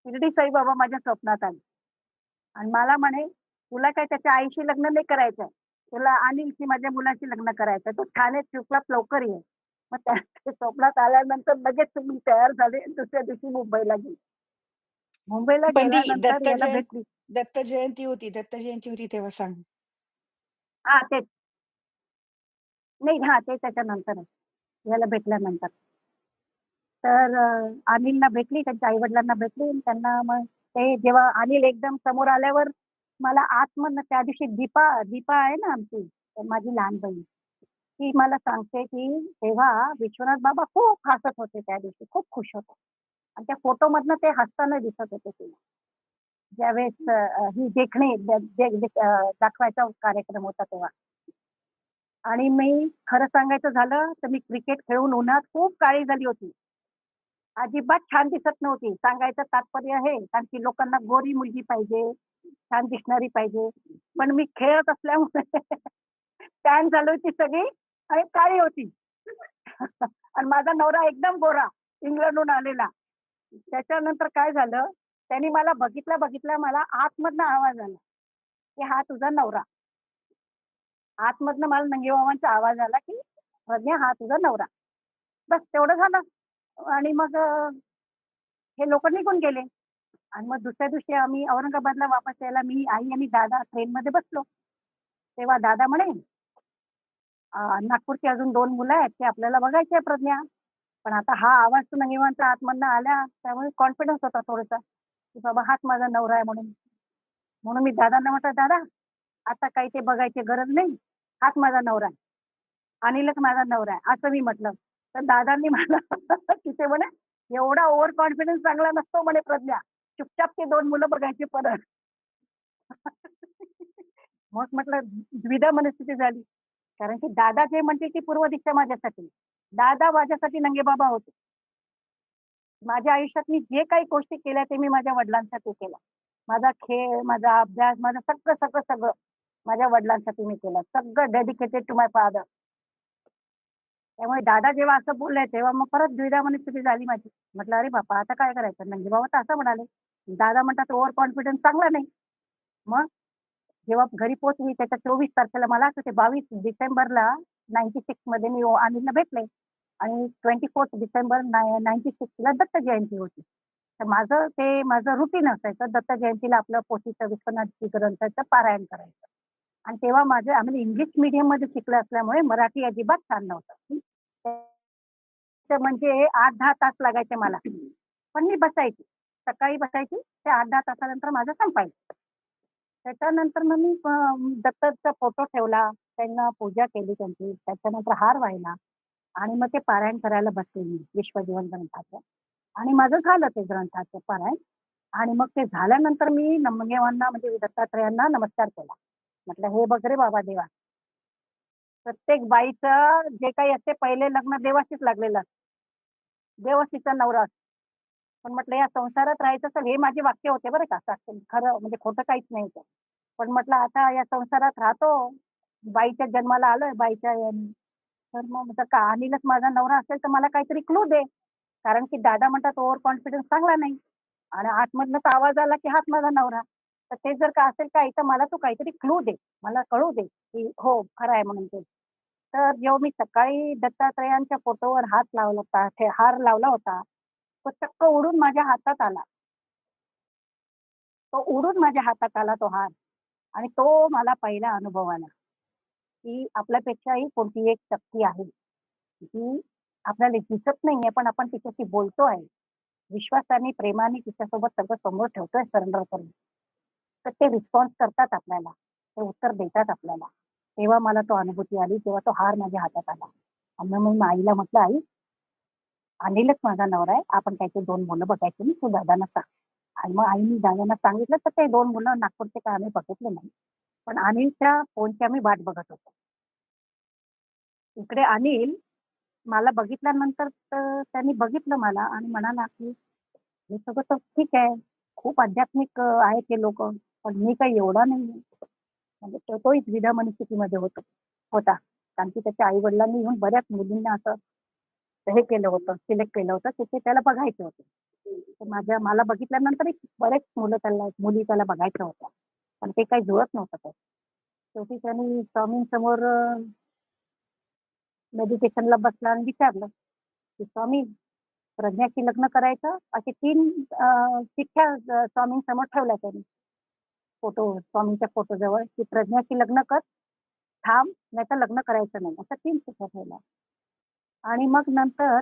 C: शिर्डी साईबाबा माझ्या स्वप्नात आले आणि मला म्हणे तुला काय त्याच्या आईशी लग्न नाही करायचंय, तुला अनिलशी माझ्या मुलाशी लग्न करायचंय, तू ठाणे चिखलात लवकर ये. मग त्या स्वप्नात आल्यानंतर लगेच तुम्ही तयार झाले आणि दुसऱ्या दिवशी मुंबईला गेले. मुंबईला
E: पण ती
C: गेल्यानंतर याला भेटली.
E: दत्त जयंती होती तेव्हा सांग.
C: हा तेच नाही, हा ते त्याच्यानंतर याला भेटल्यानंतर. तर अनिलला भेटली, त्यांच्या आई वडिलांना भेटली. त्यांना मग ते जेव्हा अनिल एकदम समोर आल्यावर मला आतमधनं त्या दिवशी दीपा आहे ना आमची माझी लहान बहीण, ती मला सांगते की तेव्हा विश्वनाथ बाबा खूप हसत होते त्या दिवशी, खूप खुश होते. आणि त्या फोटोमधनं ते हसताना दिसत होते तिला. ज्यावेळेस ही देखणे दाखवायचा कार्यक्रम होता तेव्हा. आणि मी खरं सांगायचं झालं तर मी क्रिकेट खेळून उन्हात खूप काळी झाली होती. अजिबात छान दिसत नव्हती. सांगायचं तात्पर्य हे कारण की लोकांना गोरी मुलगी पाहिजे, छान दिसणारी पाहिजे. पण मी खेळत असल्यामुळे टॅन झाली होती सगळी आणि काळी होती. आणि माझा नवरा एकदम गोरा, इंग्लंडहून आलेला. त्याच्यानंतर काय झालं, त्यांनी मला बघितल्या मला आतमधनं आवाज आला की हा तुझा नवरा. आतमधनं मला नंगेबाबांचा आवाज आला की प्रज्ञा हा तुझा नवरा. बस तेवढं झालं. आणि मग हे लोक निघून गेले. आणि मग दुसऱ्या दिवशी आम्ही औरंगाबादला वापस यायला मी, आई आणि दादा ट्रेनमध्ये बसलो. तेव्हा दादा म्हणे नागपूरची अजून 2 मुलं आहेत ते आपल्याला बघायचे प्रज्ञा. पण आता हा आवाज तर नंगेबाबांचा आतमधनं आला त्यामुळे कॉन्फिडन्स होता थोडासा की बाबा हाच माझा नवरा आहे म्हणून. म्हणून मी दादांना म्हटलं दादा आता काही ते बघायची गरज नाही, हाच माझा नवरा आहे, अनिलच माझा नवरा आहे असं मी म्हटलं. तर दादांनी मला तिथे म्हणे एवढा ओव्हर कॉन्फिडन्स चांगला नसतो म्हणे प्रज्ञा, चुपचाप ते 2 मुलं बघायची परत. मग म्हटलं द्विधा मनस्थिती झाली. कारण की दादा जे म्हणतील ती पूर्व दिशा माझ्यासाठी, दादा माझ्यासाठी नंगेबाबा होते. माझ्या आयुष्यात मी जे काही गोष्टी केल्या ते मी माझ्या वडिलांसाठी केलं. माझा खेळ, माझा अभ्यास, माझं सगळं माझ्या वडिलांसाठी मी केलं. सगळं डेडिकेटेड टू माय फादर. त्यामुळे दादा जेव्हा असं बोलले तेव्हा मग परत द्विधा मनस्थिती झाली माझी. म्हटलं अरे बापा आता काय करायचं, नंगेबाबा तर असं म्हणाले. दादा म्हणतात ओव्हर कॉन्फिडन्स चांगला नाही. मग जेव्हा घरी पोहोचली त्याच्या 24 तारखेला मला आठवते 22 डिसेंबरला 96 मध्ये मी अनिलला भेटले आणि 24 डिसेंबर 96 ला दत्त जयंती होती. तर माझं रुटीन असायचं दत्त जयंतीला आपलं पोथीचं विश्वनाथजी ग्रंथाचं पारायण करायचं. आणि तेव्हा आम्ही इंग्लिश मीडियम मध्ये शिकलं असल्यामुळे मराठी अजिबात छान नव्हतं. तर म्हणजे 8-10 तास लागायचे मला. पण मी बसायची, सकाळी बसायची, ते 8-10 तासानंतर माझं संपायचं. त्याच्यानंतर मग मी दत्तचा फोटो ठेवला, त्यांना पूजा केली त्यांची, त्याच्यानंतर हार वाहिला आणि मग ते पारायण करायला बसले मी विश्वजीवन ग्रंथाचं. आणि माझं झालं ते ग्रंथाचं पारायण. आणि मग ते झाल्यानंतर मी नंगेबाबांना म्हणजे दत्तात्रेयांना नमस्कार केला. म्हटलं हे बघ रे बाबा देवा, प्रत्येक बाईचं जे काही असते पहिले लग्न देवाशीच लागलेलं असतं, देवच तिचा नवरा असतो. पण म्हटलं या संसारात राहायचं असेल, हे माझे वाक्य होते बरं का, खरं म्हणजे खोटं काहीच नाही होतं. पण म्हटलं आता या संसारात राहतो, बाईच्या जन्माला आलोय बाईच्या याने, तर मग जर का अनिलच माझा नवरा असेल तर मला काहीतरी क्लू दे. कारण की दादा म्हणतात ओव्हर कॉन्फिडन्स चांगला नाही आणि आतमधनं तर आवाज आला की हाच माझा नवरा. तर ते जर का असेल काही तर मला तू काहीतरी क्लू दे, मला कळू दे की हो खरं आहे म्हणून ते. तर जेव्हा मी सकाळी दत्तात्रयांच्या फोटोवर हात लावला होता, हार लावला होता, तो चक्क उडून माझ्या हातात आला. तो उडून माझ्या हातात आला तो हार. आणि तो मला पहिला अनुभव आला, की आपल्यापेक्षाही कोणती एक शक्ती आहे, जी आपल्याला दिसत नाहीये, पण आपण तिच्याशी बोलतोय. विश्वासाने, प्रेमाने तिच्यासोबत सगळं समोर ठेवतोय सरेंडर करून. तर ते रिस्पॉन्स करतात आपल्याला, ते उत्तर देतात आपल्याला. तेव्हा मला तो अनुभूती आली, तेव्हा तो हार माझ्या हातात आला. आणि मग मी आईला म्हटलं, "आई, अनिलच माझा नवरा आहे. आपण त्याचे 2 मुलं बघायची ना, तू दादांना सांग." आणि मग आईने दादांना सांगितलं, तर ते 2 मुलं नागपूरचे काय आम्ही बघितले नाही. पण अनिलच्या फोनची आम्ही वाट बघत होतो. इकडे अनिल मला बघितल्यानंतर तर त्यांनी बघितलं मला आणि म्हणाला, की "हे सगळं तर ठीक आहे. खूप आध्यात्मिक आहेत हे लोकं. पण मी काही एवढा नाहीये." म्हणजे तोही द्विधा मनस्थितीमध्ये होता. कारण की त्याच्या आई-वडिलांनी येऊन बऱ्याच मुलींना असं हे केलं होतं, सिलेक्ट केलं होतं, की ते त्याला बघायचे होते. तर मला बघितल्यानंतरही बरेच मुली त्याला बघायच्या होत्या. पण ते काही जुळत नव्हतं ते. शेवटी त्यांनी स्वामींसमोर मेडिटेशनला बसला आणि विचारलं, की "स्वामी, प्रज्ञाशी लग्न करायचं?" असे 3 चिठ्ठ्या स्वामींसमोर ठेवल्या त्यांनी. स्वामींच्या फोटोजवळ, की "प्रज्ञाशी लग्न कर, थांब, नाहीतर लग्न करायचं नाही." अशा 3 चिठ्ठ्या ठेवल्या. आणि मग नंतर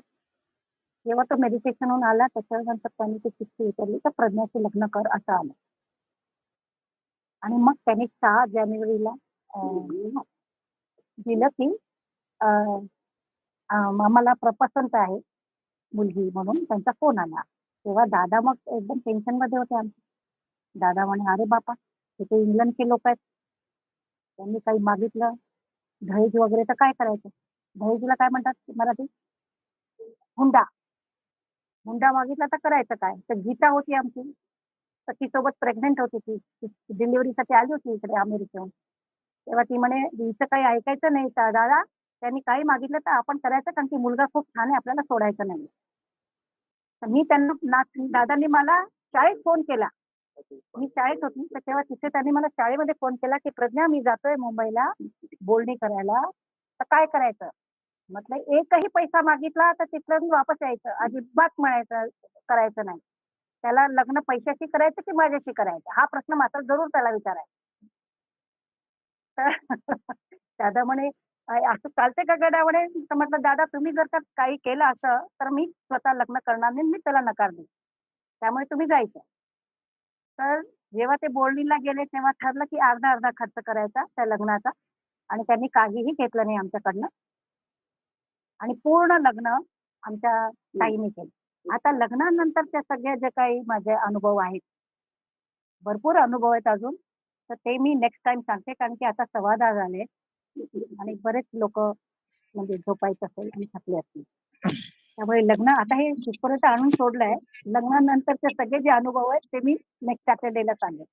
C: जेव्हा तो मेडिटेशनहून आला त्याच्यानंतर त्यांनी ती चिठ्ठी उचलली, तर "प्रज्ञाशी लग्न कर" असं आलं. आणि मग त्याने 6 जानेवारीला दिलं, की अ, "मला पसंत आहे मुलगी" म्हणून त्यांचा फोन आला. तेव्हा दादा मग एकदम टेन्शनमध्ये होते आमचे. दादा म्हणे, "अरे बापा, हे तर इंग्लंडचे लोक आहेत. त्यांनी काही मागितलं, दहेज वगैरे तर काय करायचं?" दहेजला काय म्हणतात मराठीत? हुंडा. हुंडा मागितला तर करायचं काय? तर गीता होती आमची. तर ती सोबत प्रेग्नंट होती ती. ती डिलिव्हरीसाठी आली होती इकडे अमेरिकेहून. तेव्हा ती म्हणे, "हिचं काही ऐकायचं नाही का दादा, त्यांनी काही मागितलं तर आपण करायचं कारण की मुलगा खूप छान आहे, आपल्याला सोडायचं नाही." तर मी त्यांना दादांनी मला शाळेत फोन केला. मी शाळेत होती, तर तेव्हा तिथे त्यांनी मला शाळेमध्ये फोन केला, की "प्रज्ञा, मी जातोय मुंबईला बोलणी करायला, तर काय करायचं?" म्हटलं, "एकही पैसा मागितला तर तिथून वापस यायचं. अजिबात म्हणायचं करायचं नाही. त्याला लग्न पैशाशी करायचं की माझ्याशी करायचं? हा प्रश्न मात्र जरूर त्याला विचारायचा." तर दादा म्हणे, "असं चालतंय का गड्या?" म्हणे. तर म्हटलं, "दादा, तुम्ही जर का काही केलं असं, तर मी स्वतः लग्न करणार नाही. मी त्याला नकार देईन. त्यामुळे तुम्ही जायचं." तर जेव्हा ते बोलणीला गेले तेव्हा ठरलं, की अर्धा-अर्धा खर्च करायचा त्या लग्नाचा आणि त्यांनी काहीही घेतलं नाही आमच्याकडनं आणि पूर्ण लग्न आमच्या ताईने केलं. आता लग्नानंतरच्या सगळे जे काही माझे अनुभव आहेत, भरपूर अनुभव आहेत अजून. तर ते मी नेक्स्ट टाईम सांगते कारण की आता 10:15 झाले आणि बरेच लोकं म्हणजे झोपायचं असेल आणि थकले असतील. त्यामुळे लग्न आता हे तिथपर्यंत आणून सोडलंय. लग्नानंतरचे सगळे जे अनुभव आहेत ते मी नेक्स्ट सॅटर्डेला सांगेन.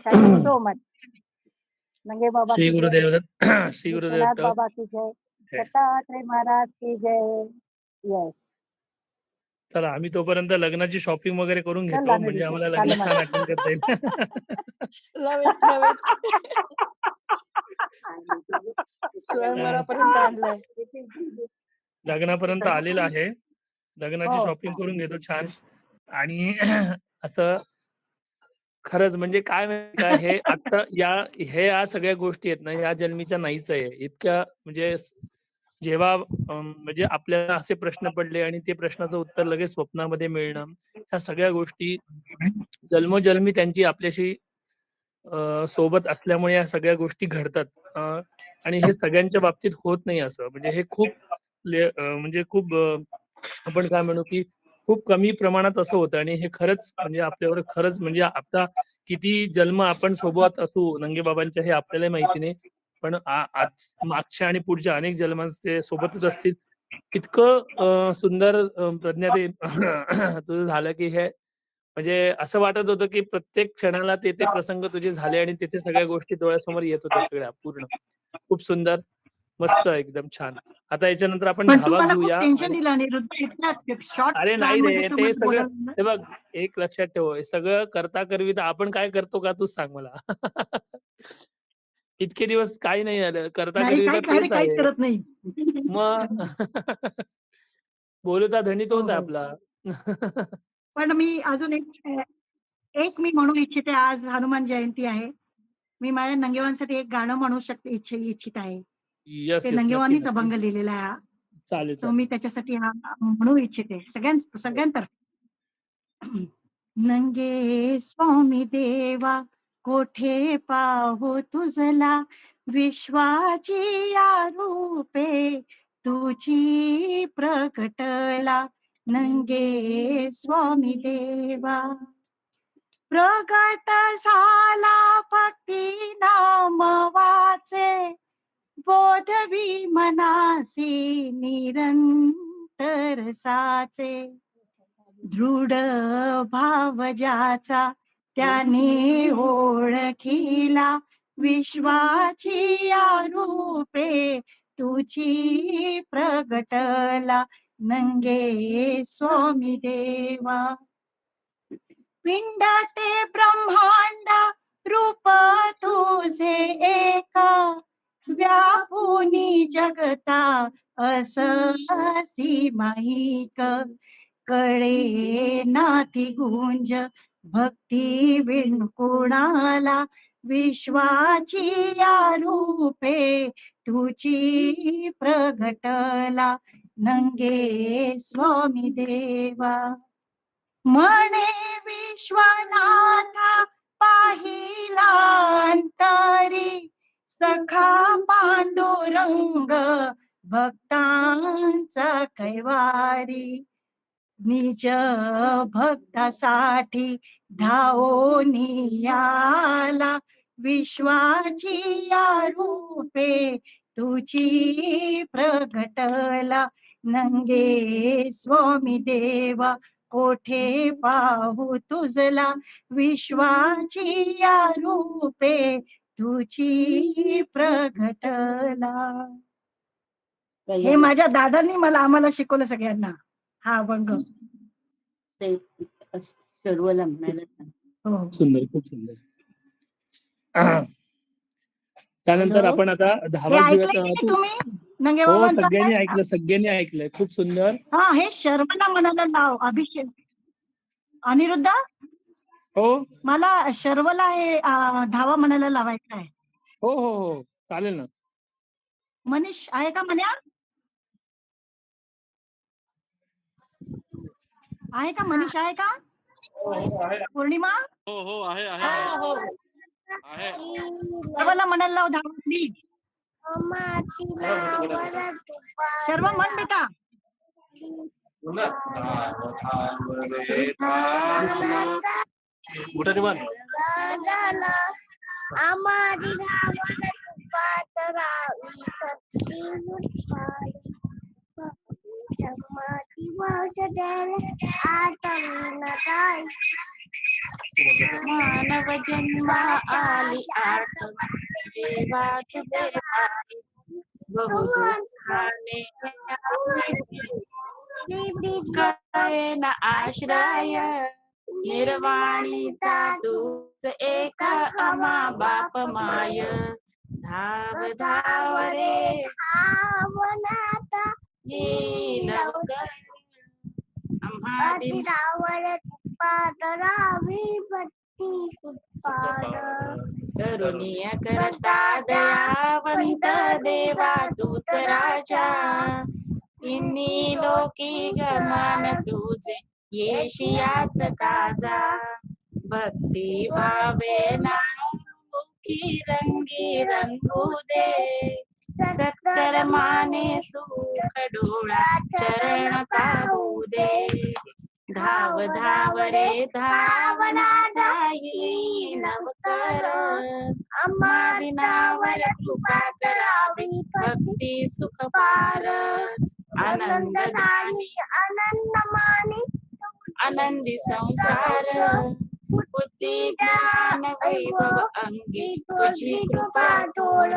C: Thank you so much. नंगे बाबा
B: श्री
C: की जय,
B: गुरुदेव दत्त. श्री गुरुदेव
C: विश्वनाथ
B: दत्त.
C: बाबा की जय, दत्तात्रय महाराज की जय. येस.
B: चला, आम्ही तोपर्यंत लग्नाची शॉपिंग वगैरे करून
C: चल
B: घेतो, म्हणजे
C: अनुदीप,
B: आम्हाला लग्न
C: चालेल
B: छान
C: मला.
B: अटेंड करता येईल.
E: लव इट लव इट स्वयंवरापर्यंत आणलंय.
B: लग्नापर्यंत आलेलं आहे. लग्नाची
C: हो.
B: शॉपिंग करून घेतो छान. आणि असं खरंच म्हणजे काय माहिती का, हे आता ह्या सगळ्या गोष्टी आहेत ना, ह्या जन्मीच्या नाहीच आहे. इतक्या म्हणजे जेव्हा म्हणजे आपल्याला असे प्रश्न पडले आणि ते प्रश्नाचं उत्तर लगेच स्वप्नामध्ये मिळणं, ह्या सगळ्या गोष्टी जन्मोजन्मी त्यांची आपल्याशी सोबत असल्यामुळे या सगळ्या गोष्टी घडतात. आणि हे सगळ्यांच्या बाबतीत होत नाही असं. म्हणजे हे खूप म्हणजे खूप आपण काय म्हणू की खूप कमी प्रमाणात असं होतं आणि हे खरंच म्हणजे आपल्यावर खरंच म्हणजे आता किती जन्म आपण सोबत असू नंगेबाबांच्या हे आपल्याला माहिती नाही. पण आज मागच्या आणि पुढच्या अनेक जन्मांत ते सोबतच असतील. इतकं सुंदर प्रज्ञा ते तुझं झालं की हे म्हणजे असं वाटत होतं की प्रत्येक क्षणाला ते प्रसंग तुझे झाले आणि तिथे सगळ्या गोष्टी डोळ्यासमोर येत होत्या सगळ्या पूर्ण. खूप सुंदर. मस्त एकदम छान. आता याच्यानंतर आपण
C: पण
B: धावा
C: तुम्हाला खूप
B: घेऊया.
C: टेन्शन दिलं अनिरुद्ध, इतक्या शॉर्ट
B: अरे नाही
C: प्लॅन मध्ये
B: रे, ते
C: तुम्हाला
B: सगळं
C: बोलावलं.
B: हे बघ, एक लक्षात ठेव, हे सगळं करता करवी तर आपण काय करतो का तूच सांग मला. इतके दिवस काही नाही झालं, करता
C: नाही
B: करवी तर
C: काही
B: तेच
C: काहीच
B: आहे.
C: करत नाही.
B: मग बोलता धनी
C: हो
B: तोच आहे
C: हो.
B: आपला.
C: पण मी अजून एक मी म्हणू इच्छिते, आज हनुमान जयंती आहे. मी माझ्या नंगेवांसाठी एक गाणं म्हणू इच्छित आहे. ते
B: येस येस, नक्की
C: नंगेवानीच
B: नक्की.
C: अभंग लिहिलेला आहे हा.
B: चालेल
C: तो मी
B: चालेल.
C: त्याच्यासाठी हा म्हणू इच्छिते सगळ्यांतर. नंगे स्वामी देवा कोठे पाहू तुझला, विश्वाची या रूपे तुझी प्रकटला. नंगे स्वामी देवा प्रगट झाला भक्ती नाम वाचे, बोधवी मनासी निरंतर साचे. दृढ भाव ज्याचा त्याने ओळखिला, विश्वाची या रूपे तुझी प्रगटला. नंगे स्वामी देवा पिंड ते ब्रह्मांड रूप तुझे एक, व्यापुनी जगता अससी माईक. कळे नाती गुंज भक्ती विणकुणाला, विश्वाची या रूपे तुझी प्रगटला. नंगे स्वामी देवा म्हणे विश्वनाथा पाहिला अंतरी, सखा पांडुरंग भक्तांचा कैवारी. निज भक्तासाठी धावोनी आला, विश्वाची या रूपे तुझी प्रगटला. नंगे स्वामी देवा कोठे पाहू तुझला, विश्वाची या रूपे तुझी प्रगटला. हे माझ्या दादांनी आम्हाला शिकवलं सगळ्यांना हा अभंग.
F: सर्वला म्हणायला सांग.
C: हो.
B: सुंदर, खूप सुंदर. त्यानंतर आपण आता
C: हे
B: धावा
C: ऐकलंय
B: घेऊयात.
C: की
B: तू
C: तुम्ही
B: हो,
C: नंगेबाबांचं?
B: सगळ्यांनी ऐकलं, सगळ्यांनी ऐकलंय. खूप सुंदर.
C: हा हे शर्वला म्हणायला लाव अभिषेक. अनिरुद्ध
B: हो
C: मला शर्वला हे धावा म्हणायला लावायचा आहे.
B: हो हो हो, चालेल ना.
C: मनीष आहे का म्हण्या? आहे का मनीष आहे का? पौर्णिमा
G: हो हो आहे आहे आहे.
C: शर्वला म्हणायला लाव धावा प्लीज. शर्व म्हण बेटा.
D: कुठे निवांत?
H: आमारी धावण तुपात रावी भक्ती उठावी, जगमाती वसुदेव आठवीन ताई, मानव जन्मा आली आठवण देवा तुझे पाय, बहुदुःखाने कळे न आश्रय, निर्वाणीचा तूच एक अमा बाप माय, धाव धाव रे धावनाता ये लवकर, आम्हारी धावण तुपात रावी भक्ती सुपार, करुणीय करता दयावंत देवा तूच राजा, इन्ही लोकी गमान तुझे येशियाच ताजा, भक्ती भावे नामुखी रंगी रंगू दे, सत्कर्माने सुख डोळा चरण पाहू दे, धाव धाव रे धावना जाई नवकर, आम्हा दिनावर कृपा करावी भक्ती सुख पार, आनंद दानी आनंद मानी आनंदी संसार, बुद्धी ज्ञान वैभव अंगी तुझी कृपा थोड,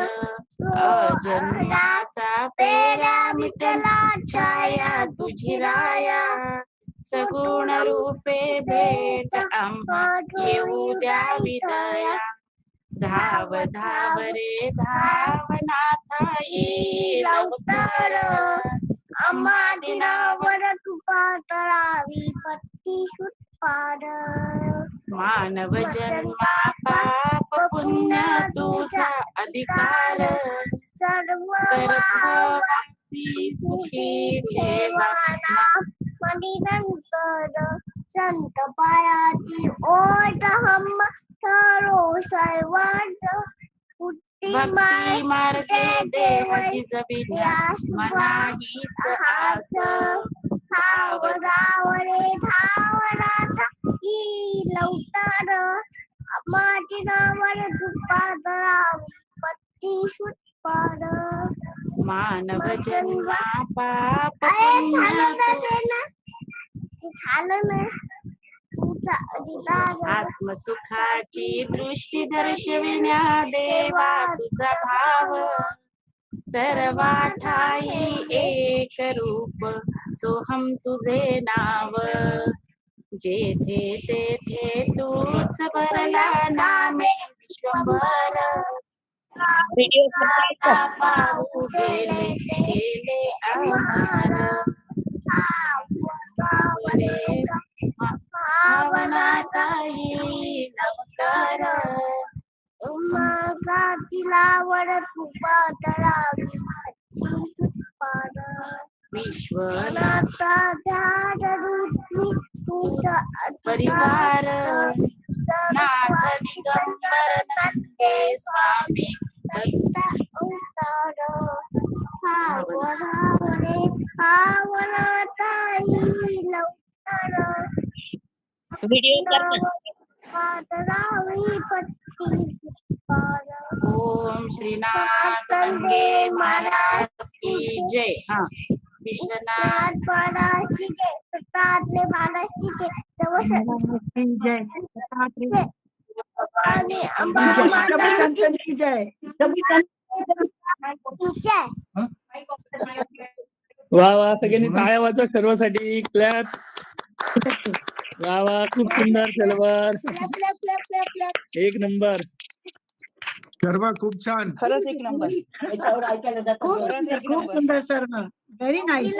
H: अजन्माचा पेरा मिटला छाया तुझी राया सगुण रूपे भेट आम्हा येऊ द्यावी दया धाव धाव रे धावनाथा येईल अवतार आम्हा दिनावर कृपा करावी पत्ती सुटपार मानव जन्मा पाप पुण्य तुझा अधिकार सर्व वासी सुखी ठेवाना मनीनंतर संत पायाची ओट हम ठरो सर्वांच भक्ती मार्गे देहाची जबिन्यास मनाहीच आस धाव धाव रे धावनाथा येईल अवतार माझी नावर झुपा धरावी पत्ती सुटपार मानव जन्मा पाप आत्मसुखाची दृष्टी दर्शविण्या देवा तुझा भाव सर्वा ठाई एक रूप सोहम तुझे नाव जेथे तेथे तूच भरला नामे विश्वभर पाहू गेले गेले अमर भावनाता येईल अवतार तिलावर कृपा करावी विश्वनाथा ध्यानरूपी तुझा परिवार नाथ दिगंबर नंदे स्वामी दत्ता अवतार भावनाथा येईल अवतार ओम श्रीनाथ गंगे महाराज की जय हाँ विश्वनाथ महाराज की जय दत्तात्रेय महाराज की जय जय अंबा माता की जय
B: वा वा सगळ्यांनी टाळ्या वाजवा सर्वांसाठी क्लॅप वा वा खूप सुंदर सर्वर एक नंबर
I: सर्व खूप छान
E: खरंच एक नंबर
F: ऐकायला जातात
E: खरंच एक
C: खूप
E: नंबर
C: सुंदर सर व्हेरी नाईस